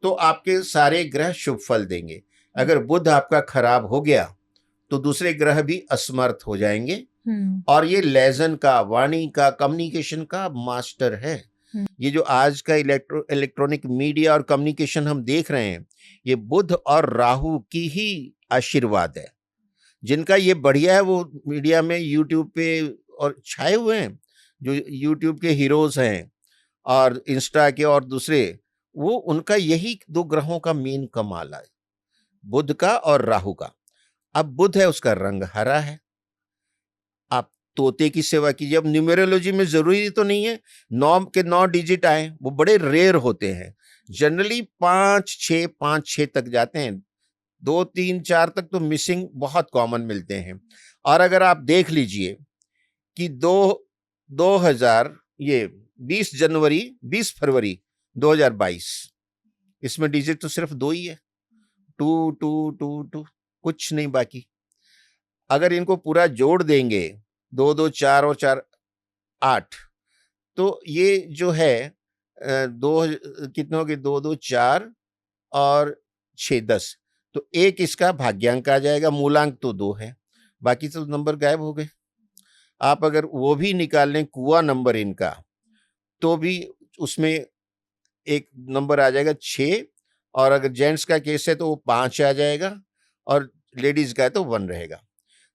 तो आपके सारे ग्रह शुभ फल देंगे। अगर बुध आपका खराब हो गया तो दूसरे ग्रह भी असमर्थ हो जाएंगे। और ये लेजन का, वाणी का, कम्युनिकेशन का मास्टर है। ये जो आज का इलेक्ट्रॉनिक मीडिया और कम्युनिकेशन हम देख रहे हैं, ये बुध और राहु की ही आशीर्वाद है। जिनका ये बढ़िया है वो मीडिया में, यूट्यूब पे और छाए हुए हैं। जो यूट्यूब के हीरोज हैं और इंस्टा के और दूसरे, वो उनका यही 2 ग्रहों का मेन कमाल है, बुध का और राहु का। अब बुध है, उसका रंग हरा है। आप तोते की सेवा कीजिए। अब न्यूमेरोलॉजी में जरूरी तो नहीं है 9 के 9 डिजिट आए, वो बड़े रेयर होते हैं। जनरली 5 6 तक जाते हैं। 2 3 4 तक तो मिसिंग बहुत कॉमन मिलते हैं। और अगर आप देख लीजिए कि 2000 ये 20 जनवरी 20 फरवरी 2022, इसमें डिजिट तो सिर्फ 2 ही है, 2 2 2 2, कुछ नहीं बाकी। अगर इनको पूरा जोड़ देंगे 2 2 4 और 4 8, तो ये जो है दो कितने हो गए, 2 2 4 और 6 10, तो एक इसका भाग्यांक आ जाएगा। मूलांक तो 2 है, बाकी तो नंबर गायब हो गए। आप अगर वो भी निकाल लें कुआ नंबर इनका, तो भी उसमें एक नंबर आ जाएगा 6, और अगर जेंट्स का केस है तो वो 5 आ जाएगा, और लेडीज का है तो 1 रहेगा।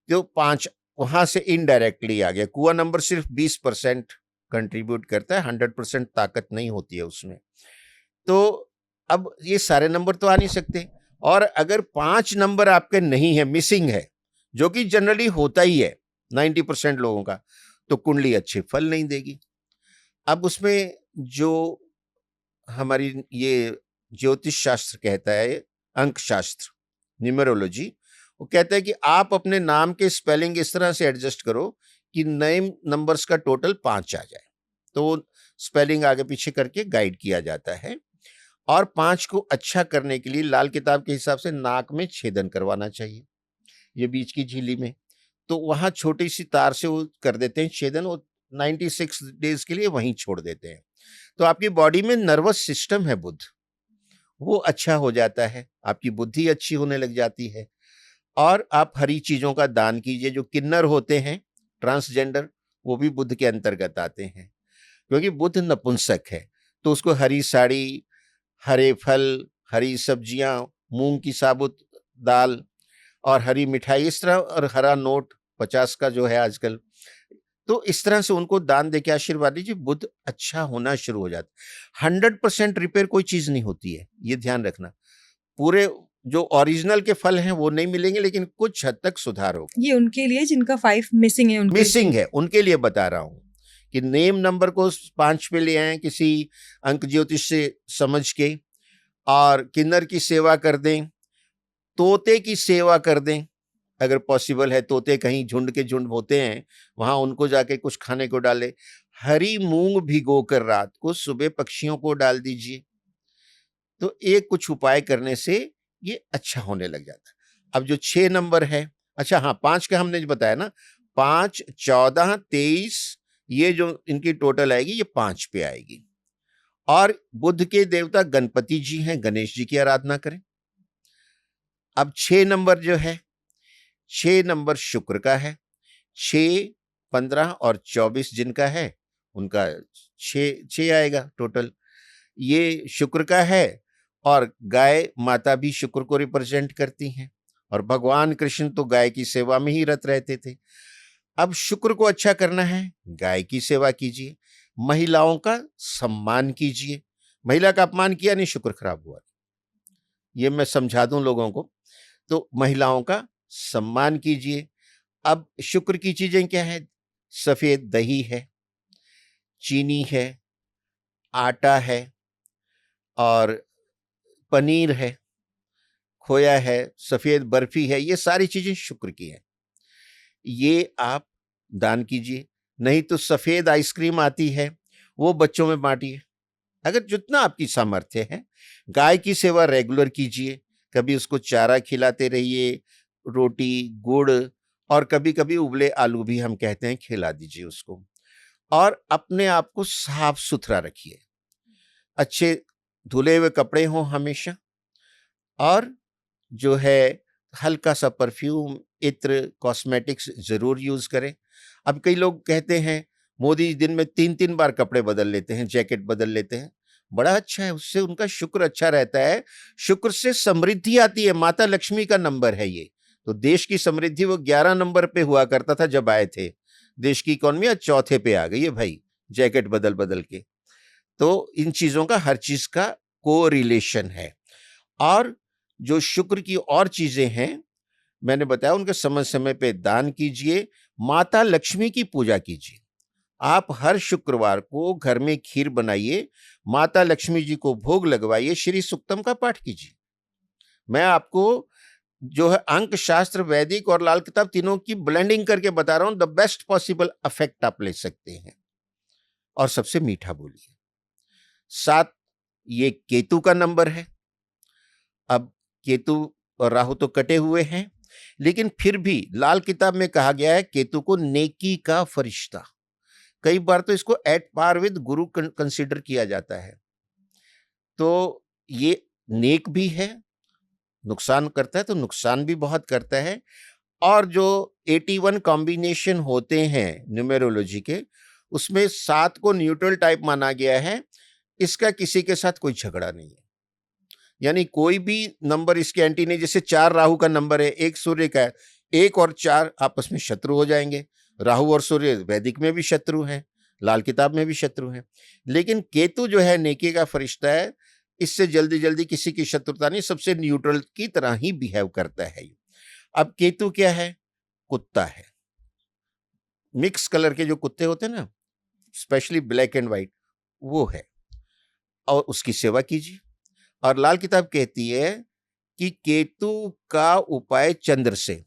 जो 5 वहां से इनडायरेक्टली आ गया। कुआ नंबर सिर्फ 20% कंट्रीब्यूट करता है, 100% ताकत नहीं होती है उसमें। तो अब ये सारे नंबर तो आ नहीं सकते, और अगर 5 नंबर आपके नहीं है, मिसिंग है, जो कि जनरली होता ही है 90% लोगों का, तो कुंडली अच्छे फल नहीं देगी। अब उसमें जो हमारी ये ज्योतिष शास्त्र कहता है, अंक शास्त्र, न्यूमेरोलॉजी, वो कहता है कि आप अपने नाम के स्पेलिंग इस तरह से एडजस्ट करो कि नए नंबर्स का टोटल 5 आ जाए। तो स्पेलिंग आगे पीछे करके गाइड किया जाता है। और 5 को अच्छा करने के लिए लाल किताब के हिसाब से नाक में छेदन करवाना चाहिए, ये बीच की झिल्ली में। तो वहां छोटी सी तार से वो कर देते हैं छेदन, वो 96 डेज के लिए वहीं छोड़ देते हैं। तो आपकी बॉडी में नर्वस सिस्टम है बुध, वो अच्छा हो जाता है, आपकी बुद्धि अच्छी होने लग जाती है। और आप हरी चीजों का दान कीजिए। जो किन्नर होते हैं, ट्रांसजेंडर, वो भी बुध के अंतर्गत आते हैं, क्योंकि बुध नपुंसक है। तो उसको हरी साड़ी, हरे फल, हरी सब्जियां, मूंग की साबुत दाल और हरी मिठाई, इस तरह, और हरा नोट 50 का जो है आजकल, तो इस तरह से उनको दान देके आशीर्वाद दीजिए। बुध अच्छा होना शुरू हो जाता है। 100% रिपेयर कोई चीज नहीं होती है, ये ध्यान रखना। पूरे जो ओरिजिनल के फल हैं वो नहीं मिलेंगे, लेकिन कुछ हद तक सुधार होगा। ये उनके लिए जिनका 5 मिसिंग है, उनके मिसिंग है, उनके लिए बता रहा हूं कि नेम नंबर को 5 पे ले आए किसी अंक ज्योतिष से समझ के, और किन्नर की सेवा कर दें, तोते की सेवा कर दें अगर पॉसिबल है। तोते कहीं झुंड के झुंड होते हैं, वहां उनको जाके कुछ खाने को डाले। हरी मूंग भिगो कर रात को सुबह पक्षियों को डाल दीजिए। तो एक कुछ उपाय करने से ये अच्छा होने लग जाता है। अब जो 6 नंबर है, अच्छा हाँ, 5 का हमने जो बताया ना, 5 14 23, ये जो इनकी टोटल आएगी ये 5 पे आएगी। और बुध के देवता गणपति जी हैं, गणेश जी की आराधना करें। अब 6 नंबर जो है, 6 नंबर शुक्र का है। 6 15 और 24 जिनका है उनका 6 आएगा टोटल। ये शुक्र का है, और गाय माता भी शुक्र को रिप्रेजेंट करती हैं, और भगवान कृष्ण तो गाय की सेवा में ही रत रहते थे। अब शुक्र को अच्छा करना है, गाय की सेवा कीजिए, महिलाओं का सम्मान कीजिए। महिला का अपमान किया नहीं, शुक्र खराब हुआ। ये मैं समझा दूं लोगों को। तो महिलाओं का सम्मान कीजिए। अब शुक्र की चीजें क्या है? सफेद दही है, चीनी है, आटा है, और पनीर है, खोया है, सफेद बर्फी है, ये सारी चीजें शुक्र की हैं। ये आप दान कीजिए। नहीं तो सफेद आइसक्रीम आती है, वो बच्चों में बांटिए। अगर जितना आपकी सामर्थ्य है, गाय की सेवा रेगुलर कीजिए। कभी उसको चारा खिलाते रहिए, रोटी, गुड़, और कभी कभी उबले आलू भी हम कहते हैं, खिला दीजिए उसको। और अपने आप को साफ सुथरा रखिए, अच्छे धुले हुए कपड़े हों हमेशा, और जो है हल्का सा परफ्यूम, इत्र, कॉस्मेटिक्स जरूर यूज करें। अब कई लोग कहते हैं मोदी दिन में 3-3 बार कपड़े बदल लेते हैं, जैकेट बदल लेते हैं। बड़ा अच्छा है, उससे उनका शुक्र अच्छा रहता है। शुक्र से समृद्धि आती है, माता लक्ष्मी का नंबर है ये। तो देश की समृद्धि वो 11 नंबर पे हुआ करता था जब आए थे। देश की इकोनॉमी आज चौथे पे आ गई है भाई, जैकेट बदल बदल के। तो इन चीजों का, हर चीज का को रिलेशन है। और जो शुक्र की और चीजें हैं मैंने बताया, उनके समय समय पे दान कीजिए, माता लक्ष्मी की पूजा कीजिए। आप हर शुक्रवार को घर में खीर बनाइए, माता लक्ष्मी जी को भोग लगवाइए, श्री सुक्तम का पाठ कीजिए। मैं आपको जो है अंक शास्त्र, वैदिक और लाल किताब तीनों की ब्लेंडिंग करके बता रहा हूं। द बेस्ट पॉसिबल इफेक्ट आप ले सकते हैं। और सबसे मीठा बोलिए। 7 ये केतु का नंबर है। अब केतु और राहु तो कटे हुए हैं, लेकिन फिर भी लाल किताब में कहा गया है केतु को नेकी का फरिश्ता। कई बार तो इसको at par with Guru consider किया जाता है। तो ये नेक भी है, नुकसान करता है तो नुकसान भी बहुत करता है। और जो 81 कॉम्बिनेशन होते हैं न्यूमेरोलॉजी के, उसमें 7 को न्यूट्रल टाइप माना गया है। इसका किसी के साथ कोई झगड़ा नहीं है, यानी कोई भी नंबर इसके एंटी नहीं। जैसे 4 राहु का नंबर है, 1 सूर्य का है, 1 और 4 आपस में शत्रु हो जाएंगे। राहु और सूर्य वैदिक में भी शत्रु हैं, लाल किताब में भी शत्रु हैं। लेकिन केतु जो है नेकी का फरिश्ता है, इससे जल्दी जल्दी किसी की शत्रुता नहीं, सबसे न्यूट्रल की तरह ही बिहेव करता है। अब केतु क्या है? कुत्ता है। मिक्स कलर के जो कुत्ते होते हैं ना, स्पेशली ब्लैक एंड व्हाइट, वो है। और उसकी सेवा कीजिए। और लाल किताब कहती है कि केतु का उपाय चंद्र से,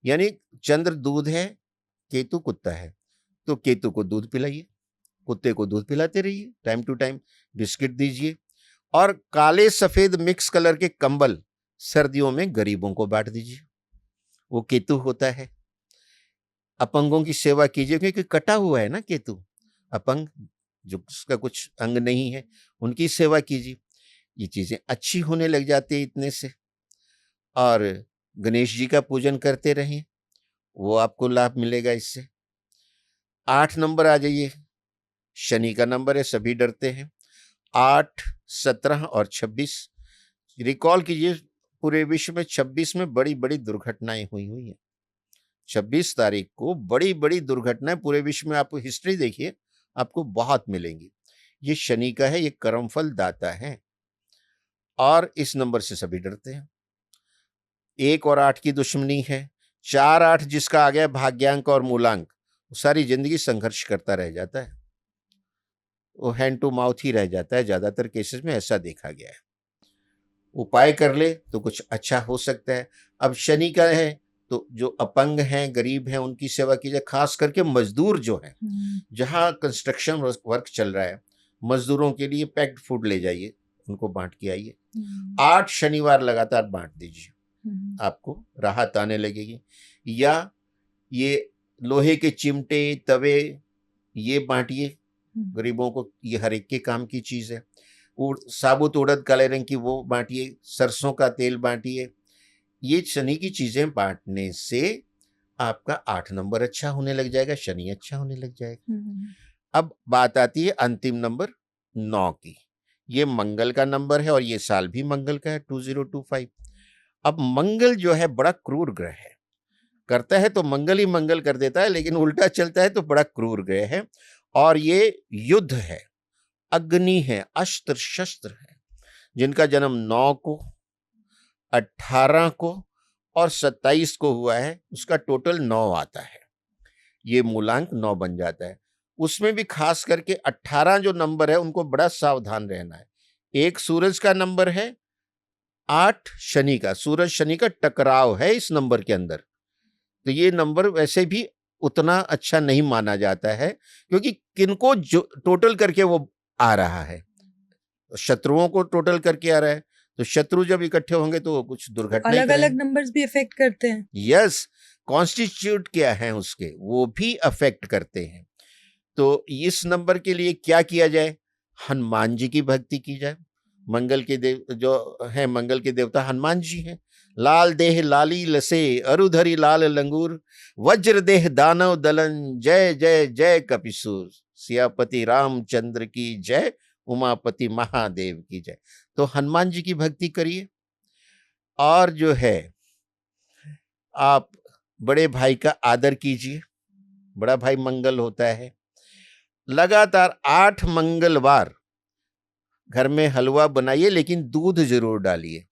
यानी चंद्र दूध है, केतु कुत्ता है, तो केतु को दूध पिलाइए, कुत्ते को दूध पिलाते रहिए, टाइम टू टाइम बिस्किट दीजिए। और काले सफेद मिक्स कलर के कंबल सर्दियों में गरीबों को बांट दीजिए, वो केतु होता है। अपंगों की सेवा कीजिए, क्योंकि कटा हुआ है ना केतु, अपंग जो उसका कुछ अंग नहीं है, उनकी सेवा कीजिए। ये चीजें अच्छी होने लग जाती है इतने से। और गणेश जी का पूजन करते रहें, वो आपको लाभ मिलेगा इससे। 8 नंबर आ जाइए, शनि का नंबर है, सभी डरते हैं। 8, 17 और 26। रिकॉल कीजिए, पूरे विश्व में 26 में बड़ी बड़ी दुर्घटनाएं हुई हैं। 26 तारीख को बड़ी बड़ी दुर्घटनाएं पूरे विश्व में, आपको हिस्ट्री देखिए, आपको बहुत मिलेंगी। ये शनि का है, ये कर्मफल दाता है, और इस नंबर से सभी डरते हैं। 1 और 8 की दुश्मनी है। 4, 8 जिसका आ गया भाग्यांक और मूलांक, सारी जिंदगी संघर्ष करता रह जाता है, वो हैंड टू माउथ ही रह जाता है। ज्यादातर केसेस में ऐसा देखा गया है। उपाय कर ले तो कुछ अच्छा हो सकता है। अब शनि का है तो जो अपंग हैं, गरीब हैं, उनकी सेवा कीजिए। खास करके मजदूर जो हैं, जहाँ कंस्ट्रक्शन वर्क चल रहा है, मजदूरों के लिए पैक्ड फूड ले जाइए, उनको बांट के आइए। 8 शनिवार लगातार बांट दीजिए, आपको राहत आने लगेगी। या ये लोहे के चिमटे, तवे, ये बांटिए गरीबों को, ये हर एक के काम की चीज है। साबुत उड़द काले रंग की वो बांटिए, सरसों का तेल बांटिए। ये शनि की चीजें बांटने से आपका 8 नंबर अच्छा होने लग जाएगा, शनि अच्छा होने लग जाएगा। अब बात आती है अंतिम नंबर 9 की। ये मंगल का नंबर है और ये साल भी मंगल का है, 2025। अब मंगल जो है बड़ा क्रूर ग्रह है, करता है तो मंगल ही मंगल कर देता है, लेकिन उल्टा चलता है तो बड़ा क्रूर ग्रह है। और ये युद्ध है, अग्नि है, अस्त्र शस्त्र है। जिनका जन्म 9 को, 18 को और 27 को हुआ है, उसका टोटल 9 आता है। ये मूलांक 9 बन जाता है। उसमें भी खास करके 18 जो नंबर है, उनको बड़ा सावधान रहना है। एक सूरज का नंबर है, 8 शनि का, सूरज शनि का टकराव है इस नंबर के अंदर। तो ये नंबर वैसे भी उतना अच्छा नहीं माना जाता है, क्योंकि किनको जो टोटल करके वो आ रहा है, शत्रुओं को टोटल करके आ रहा है। तो शत्रु जब इकट्ठे होंगे तो कुछ दुर्घटना ही अलग अलग करेंगे। नंबर्स भी इफेक्ट करते हैं। यस, कॉन्स्टिट्यूट क्या है उसके, वो भी अफेक्ट करते हैं। तो इस नंबर के लिए क्या किया जाए? हनुमान जी की भक्ति की जाए। मंगल के देव जो है, मंगल के देवता हनुमान जी हैं। लाल देह लाली लसे, अरुधरी लाल लंगूर, वज्र देह दानव दलन, जय जय जय कपिसूर, सियापति रामचंद्र की जय, उमापति महादेव की जय। तो हनुमान जी की भक्ति करिए। और जो है, आप बड़े भाई का आदर कीजिए। बड़ा भाई मंगल होता है। लगातार 8 मंगलवार घर में हलवा बनाइए, लेकिन दूध जरूर डालिए।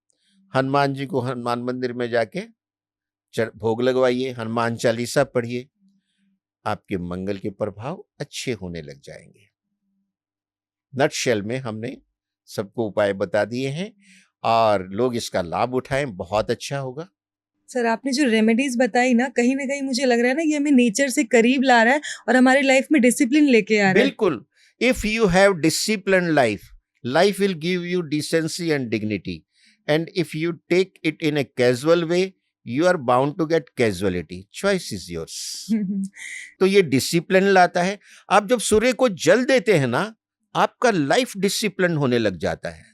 हनुमान जी को हनुमान मंदिर में जाके भोग लगवाइए, हनुमान चालीसा पढ़िए। आपके मंगल के प्रभाव अच्छे होने लग जाएंगे। नटशेल में हमने सबको उपाय बता दिए हैं और लोग इसका लाभ उठाएं, बहुत अच्छा होगा। सर, आपने जो रेमेडीज बताई ना कहीं मुझे लग रहा है ना ये हमें नेचर से करीब ला रहा है और हमारी लाइफ में डिसिप्लिन लेके आ रहा है। बिल्कुल। If you have discipline life, life will give you decency and dignity, and if you take it in a casual way, you are bound to get casualty. Choice is yours. तो ये discipline लाता है। आप जब सूर्य को जल देते हैं ना, आपका लाइफ डिसिप्लिन होने लग जाता है।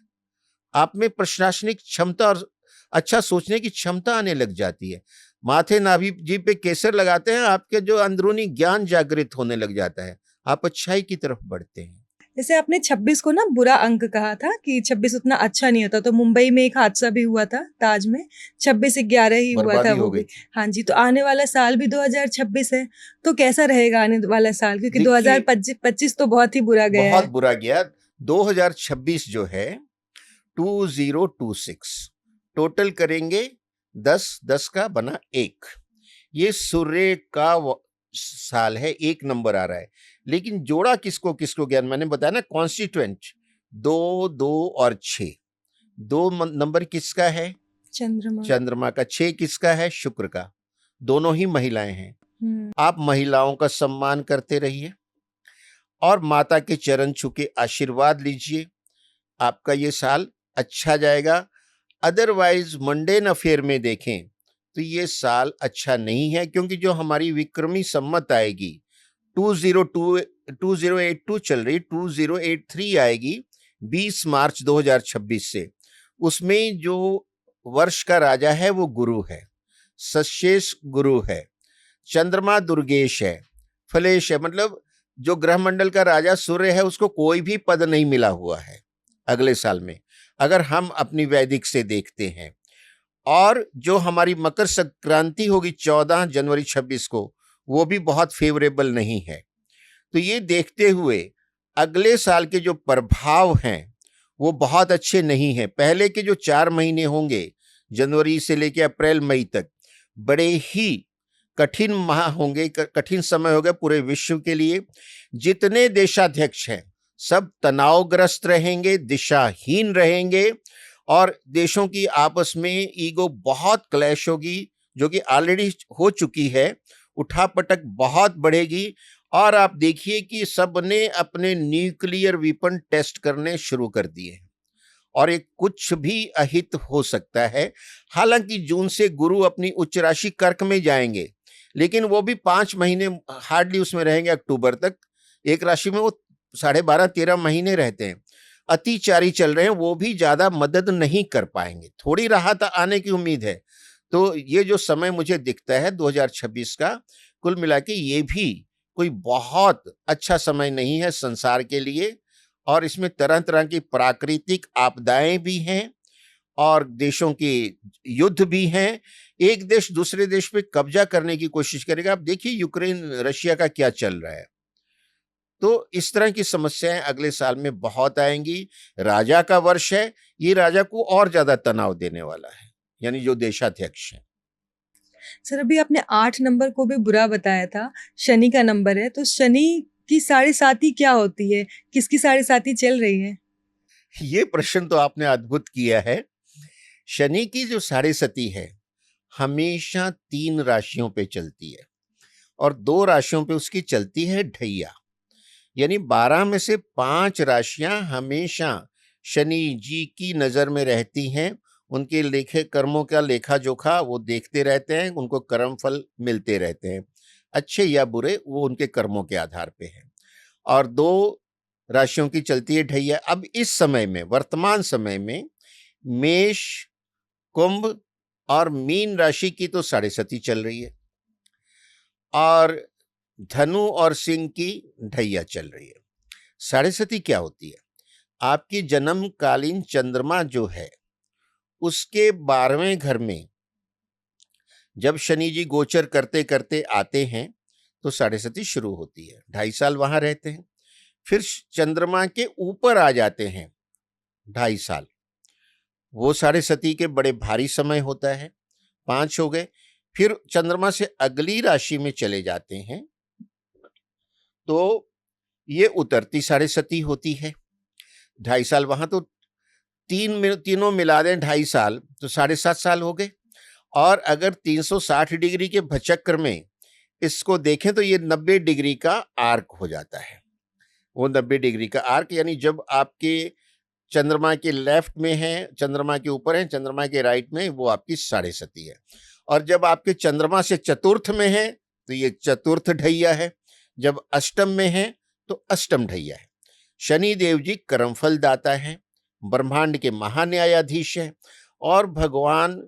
आप में प्रशासनिक क्षमता और अच्छा सोचने की क्षमता आने लग जाती है। माथे नाभि जी पे केसर लगाते हैं, आपके जो अंदरूनी ज्ञान जागृत होने लग जाता है, आप अच्छाई की तरफ बढ़ते हैं। जैसे आपने 26 को ना बुरा अंक कहा था कि 26 उतना अच्छा नहीं होता, तो मुंबई में एक हादसा भी हुआ था ताज में, 26/11 ही हुआ था बर्बादी वो हो भी। गई थी। हाँ जी, तो आने वाला साल भी 2026 है, तो कैसा रहेगा आने वाला साल? क्योंकि देखिए, 2025 तो बहुत ही बुरा गया बहुत है। बुरा गया। 2026 जो है 2026 टोटल करेंगे 10, 10 का बना 1। ये सूर्य का साल है, 1 नंबर आ रहा है। लेकिन जोड़ा किसको किसको ज्ञान, मैंने बताया ना, कॉन्स्टिट्यूएंट 2, 2 और 6। 2 नंबर किसका है? चंद्रमा। चंद्रमा का। 6 किसका है? शुक्र का। दोनों ही महिलाएं हैं। आप महिलाओं का सम्मान करते रहिए और माता के चरण छू के आशीर्वाद लीजिए। आपका ये साल अच्छा जाएगा। अदरवाइज मंडेन अफेयर में देखें तो ये साल अच्छा नहीं है, क्योंकि जो हमारी विक्रमी संमत आएगी 2082 चल रही, 2083 आएगी 20 मार्च 2026 से। उसमें जो वर्ष का राजा है वो गुरु है, सशेष गुरु है। चंद्रमा दुर्गेश है, फलेश है, मतलब जो ग्रह मंडल का राजा सूर्य है उसको कोई भी पद नहीं मिला हुआ है अगले साल में, अगर हम अपनी वैदिक से देखते हैं। और जो हमारी मकर संक्रांति होगी 14 जनवरी 26 को, वो भी बहुत फेवरेबल नहीं है। तो ये देखते हुए अगले साल के जो प्रभाव हैं वो बहुत अच्छे नहीं हैं। पहले के जो 4 महीने होंगे, जनवरी से लेकर अप्रैल मई तक, बड़े ही कठिन माह होंगे, कठिन समय होगा पूरे विश्व के लिए। जितने देशाध्यक्ष हैं सब तनावग्रस्त रहेंगे, दिशाहीन रहेंगे और देशों की आपस में ईगो बहुत क्लैश होगी, जो कि ऑलरेडी हो चुकी है। उठापटक बहुत बढ़ेगी और आप देखिए कि सब ने अपने न्यूक्लियर वेपन टेस्ट करने शुरू कर दिए हैं और एक कुछ भी अहित हो सकता है। हालांकि जून से गुरु अपनी उच्च राशि कर्क में जाएंगे, लेकिन वो भी 5 महीने हार्डली उसमें रहेंगे, अक्टूबर तक। एक राशि में वो 12.5-13 महीने रहते हैं। अतिचारी चल रहे हैं, वो भी ज्यादा मदद नहीं कर पाएंगे, थोड़ी राहत आने की उम्मीद है। तो ये जो समय मुझे दिखता है 2026 का, कुल मिला के ये भी कोई बहुत अच्छा समय नहीं है संसार के लिए। और इसमें तरह तरह की प्राकृतिक आपदाएं भी हैं और देशों के युद्ध भी हैं। एक देश दूसरे देश पे कब्जा करने की कोशिश करेगा। आप देखिए यूक्रेन रशिया का क्या चल रहा है। तो इस तरह की समस्याएं अगले साल में बहुत आएंगी। राजा का वर्ष है, ये राजा को और ज्यादा तनाव देने वाला है, यानी जो देशाध्यक्ष है। सर, अभी आपने 8 नंबर को भी बुरा बताया था, शनि का नंबर है, तो शनि की 7.5 क्या होती है? किसकी 7.5 चल रही है? ये प्रश्न तो आपने अद्भुत किया है। शनि की जो साढ़े सती है हमेशा 3 राशियों पे चलती है और 2 राशियों पे उसकी चलती है ढैया। यानी 12 में से 5 राशियां हमेशा शनि जी की नजर में रहती हैं। उनके लेखे कर्मों का लेखा जोखा वो देखते रहते हैं, उनको कर्म फल मिलते रहते हैं, अच्छे या बुरे वो उनके कर्मों के आधार पे है। और 2 राशियों की चलती है ढैया। अब इस समय में, वर्तमान समय में, मेष, कुंभ और मीन राशि की तो साढ़े सती चल रही है और धनु और सिंह की ढैया चल रही है। साढ़े सती क्या होती है? आपकी जन्मकालीन चंद्रमा जो है उसके 12वें घर में जब शनि जी गोचर करते करते आते हैं तो साढ़े सती शुरू होती है। 2.5 साल वहां रहते हैं, फिर चंद्रमा के ऊपर आ जाते हैं 2.5 साल। वो साढ़े सती के बड़े भारी समय होता है। 5 हो गए, फिर चंद्रमा से अगली राशि में चले जाते हैं तो ये उतरती साढ़े सती होती है। 2.5 साल वहां, तो तीनों मिला दें 2.5 साल तो 7.5 साल हो गए। और अगर 360 डिग्री के भचक्र में इसको देखें तो ये 90 डिग्री का आर्क हो जाता है। वो 90 डिग्री का आर्क यानी जब आपके चंद्रमा के लेफ्ट में है, चंद्रमा के ऊपर है, चंद्रमा के राइट में, वो आपकी साढ़े सती है। और जब आपके चंद्रमा से चतुर्थ में है तो ये चतुर्थ ढैया है, जब अष्टम में है तो अष्टम ढैया है। शनि देव जी कर्मफल दाता है, ब्रह्मांड के महान्यायाधीश है और भगवान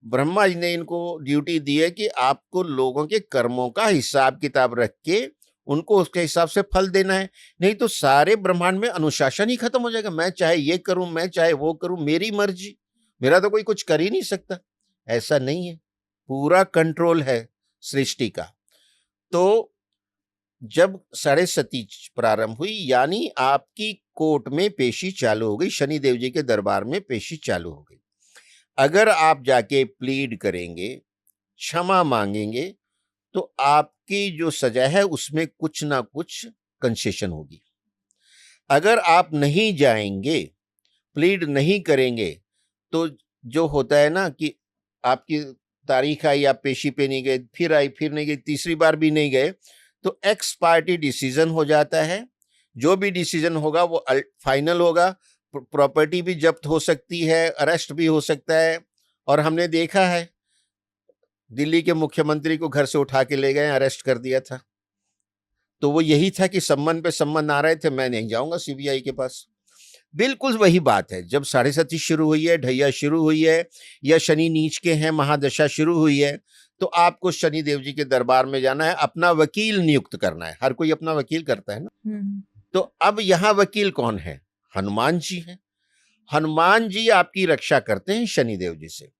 ब्रह्मा जी ने इनको ड्यूटी दी है कि आपको लोगों के कर्मों का हिसाब किताब रख के उनको उसके हिसाब से फल देना है। नहीं तो सारे ब्रह्मांड में अनुशासन ही खत्म हो जाएगा। मैं चाहे ये करूं, मैं चाहे वो करूं, मेरी मर्जी, मेरा तो कोई कुछ कर ही नहीं सकता। ऐसा नहीं है, पूरा कंट्रोल है सृष्टि का। तो जब साढ़े सती प्रारंभ हुई यानी आपकी कोर्ट में पेशी चालू हो गई, शनि देव जी के दरबार में पेशी चालू हो गई। अगर आप जाके प्लीड करेंगे, क्षमा मांगेंगे, तो आपकी जो सजा है उसमें कुछ ना कुछ कंसेशन होगी। अगर आप नहीं जाएंगे, प्लीड नहीं करेंगे, तो जो होता है ना कि आपकी तारीख आई, आप पेशी पे नहीं गए, फिर आई, फिर नहीं गए, तीसरी बार भी नहीं गए, तो एक्स पार्टी डिसीजन हो जाता है। जो भी डिसीजन होगा वो फाइनल होगा। प्रॉपर्टी भी जब्त हो सकती है, अरेस्ट भी हो सकता है। और हमने देखा है दिल्ली के मुख्यमंत्री को घर से उठा के ले गए, अरेस्ट कर दिया था। तो वो यही था कि सम्मन पे सम्मन आ रहे थे, मैं नहीं जाऊंगा सीबीआई के पास। बिल्कुल वही बात है। जब साढ़े सती शुरू हुई है, ढैया शुरू हुई है, या शनि नीच के हैं, महादशा शुरू हुई है, तो आपको शनि देव जी के दरबार में जाना है, अपना वकील नियुक्त करना है। हर कोई अपना वकील करता है ना। तो अब यहाँ वकील कौन है? हनुमान जी हैं। हनुमान जी आपकी रक्षा करते हैं शनि देव जी से।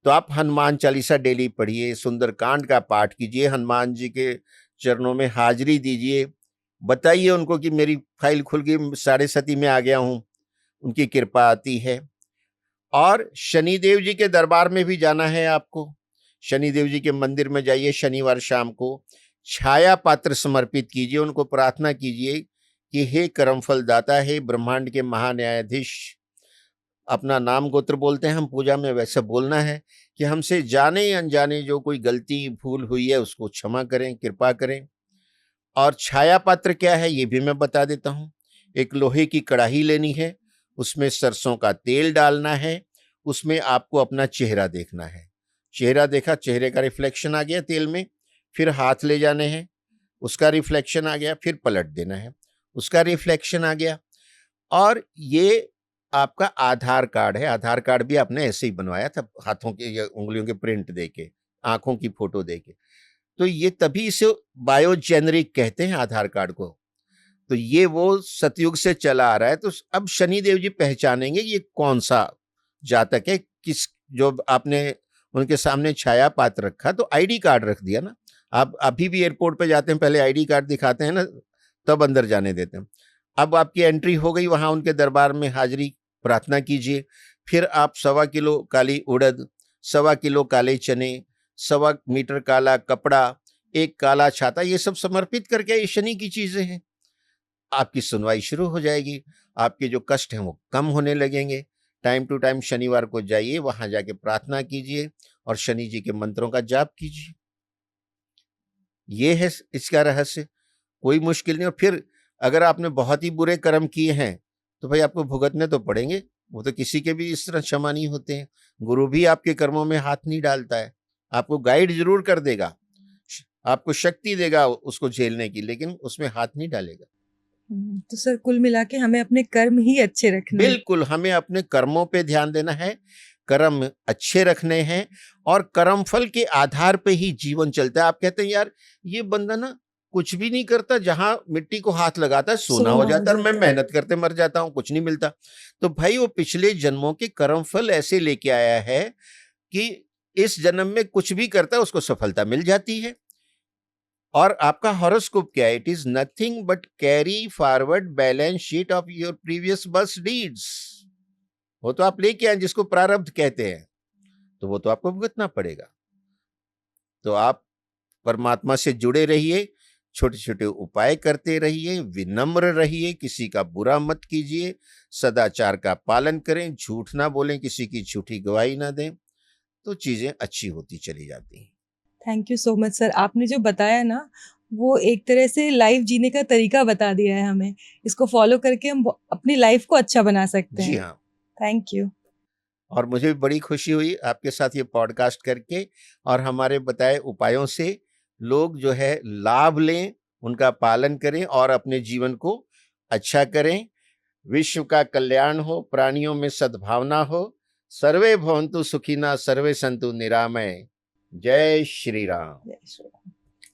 तो आप हनुमान चालीसा डेली पढ़िए, सुंदरकांड का पाठ कीजिए, हनुमान जी के चरणों में हाजिरी दीजिए, बताइए उनको कि मेरी फाइल खुल गई, साढ़े सती में आ गया हूं, उनकी कृपा आती है। और शनिदेव जी के दरबार में भी जाना है आपको। शनिदेव जी के मंदिर में जाइए, शनिवार शाम को छाया पात्र समर्पित कीजिए, उनको प्रार्थना कीजिए कि हे कर्मफल दाता, हे ब्रह्मांड के महान्यायाधीश, अपना नाम गोत्र बोलते हैं हम पूजा में, वैसे बोलना है कि हमसे जाने अनजाने जो कोई गलती भूल हुई है उसको क्षमा करें, कृपा करें। और छाया पात्र क्या है ये भी मैं बता देता हूँ। एक लोहे की कढ़ाई लेनी है, उसमें सरसों का तेल डालना है, उसमें आपको अपना चेहरा देखना है। चेहरा देखा, चेहरे का रिफ्लेक्शन आ गया तेल में, फिर हाथ ले जाने हैं, उसका रिफ्लेक्शन आ गया, फिर पलट देना है, उसका रिफ्लेक्शन आ गया। और ये आपका आधार कार्ड है। आधार कार्ड भी आपने ऐसे ही बनवाया था, हाथों के या उंगलियों के प्रिंट देके, आंखों की फोटो देके। तो ये तभी इसे बायोजेनरिक कहते हैं आधार कार्ड को। तो ये वो सतयुग से चला आ रहा है। तो अब शनिदेव जी पहचानेंगे ये कौन सा जातक है, किस, जो आपने उनके सामने छाया पात्र रखा तो आईडी कार्ड रख दिया ना। आप अभी भी एयरपोर्ट पे जाते हैं, पहले आईडी कार्ड दिखाते हैं ना, तब अंदर जाने देते हैं। अब आपकी एंट्री हो गई, वहां उनके दरबार में हाजिरी, प्रार्थना कीजिए। फिर आप 1.25 किलो काली उड़द, 1.25 किलो काले चने, 1.25 मीटर काला कपड़ा, एक काला छाता, ये सब समर्पित करके, ये शनि की चीजें हैं। आपकी सुनवाई शुरू हो जाएगी, आपके जो कष्ट हैं वो कम होने लगेंगे, टाइम टू टाइम शनिवार को जाइए, वहां जाके प्रार्थना कीजिए और शनि जी के मंत्रों का जाप कीजिए। ये है इसका रहस्य, कोई मुश्किल नहीं। और फिर अगर आपने बहुत ही बुरे कर्म किए हैं तो भाई आपको भुगतने तो पड़ेंगे, वो तो किसी के भी इस तरह क्षमा नहीं होते हैं। गुरु भी आपके कर्मों में हाथ नहीं डालता है, आपको गाइड जरूर कर देगा, आपको शक्ति देगा उसको झेलने की, लेकिन उसमें हाथ नहीं डालेगा। तो सर कुल मिला के हमें अपने कर्म ही अच्छे रखने हैं। बिल्कुल, हमें अपने कर्मों पे ध्यान देना है, कर्म अच्छे रखने हैं और कर्मफल के आधार पे ही जीवन चलता है। आप कहते हैं यार ये बंदा ना कुछ भी नहीं करता, जहां मिट्टी को हाथ लगाता है सोना हो जाता है, और मैं मेहनत करते मर जाता हूं, कुछ नहीं मिलता। तो भाई वो पिछले जन्मों के कर्मफल ऐसे लेके आया है कि इस जन्म में कुछ भी करता है उसको सफलता मिल जाती है। और आपका हॉरोस्कोप क्या है? It is nothing but carry forward balance sheet of your previous birth deeds. वो तो आप लेके आए जिसको प्रारब्ध कहते हैं, तो वो तो आपको भुगतना पड़ेगा। तो आप परमात्मा से जुड़े रहिए, छोटे छोटे उपाय करते रहिए, विनम्र रहिए, किसी का बुरा मत कीजिए, सदाचार का पालन करें, झूठ ना बोलें, किसी की झूठी गवाही ना दें, तो चीजें अच्छी होती चली जाती हैं। Thank you so much sir, आपने जो बताया ना वो एक तरह से लाइफ जीने का तरीका बता दिया है हमें। इसको फॉलो करके हम अपनी लाइफ को अच्छा बना सकते जी हैं। हाँ, थैंक यू। और मुझे भी बड़ी खुशी हुई आपके साथ ये पॉडकास्ट करके, और हमारे बताए उपायों से लोग जो है लाभ लें, उनका पालन करें और अपने जीवन को अच्छा करें। विश्व का कल्याण हो, प्राणियों में सद्भावना हो, सर्वे भवन्तु सुखिनः, सर्वे सन्तु निरामय। जय श्री राम। जय श्री राम।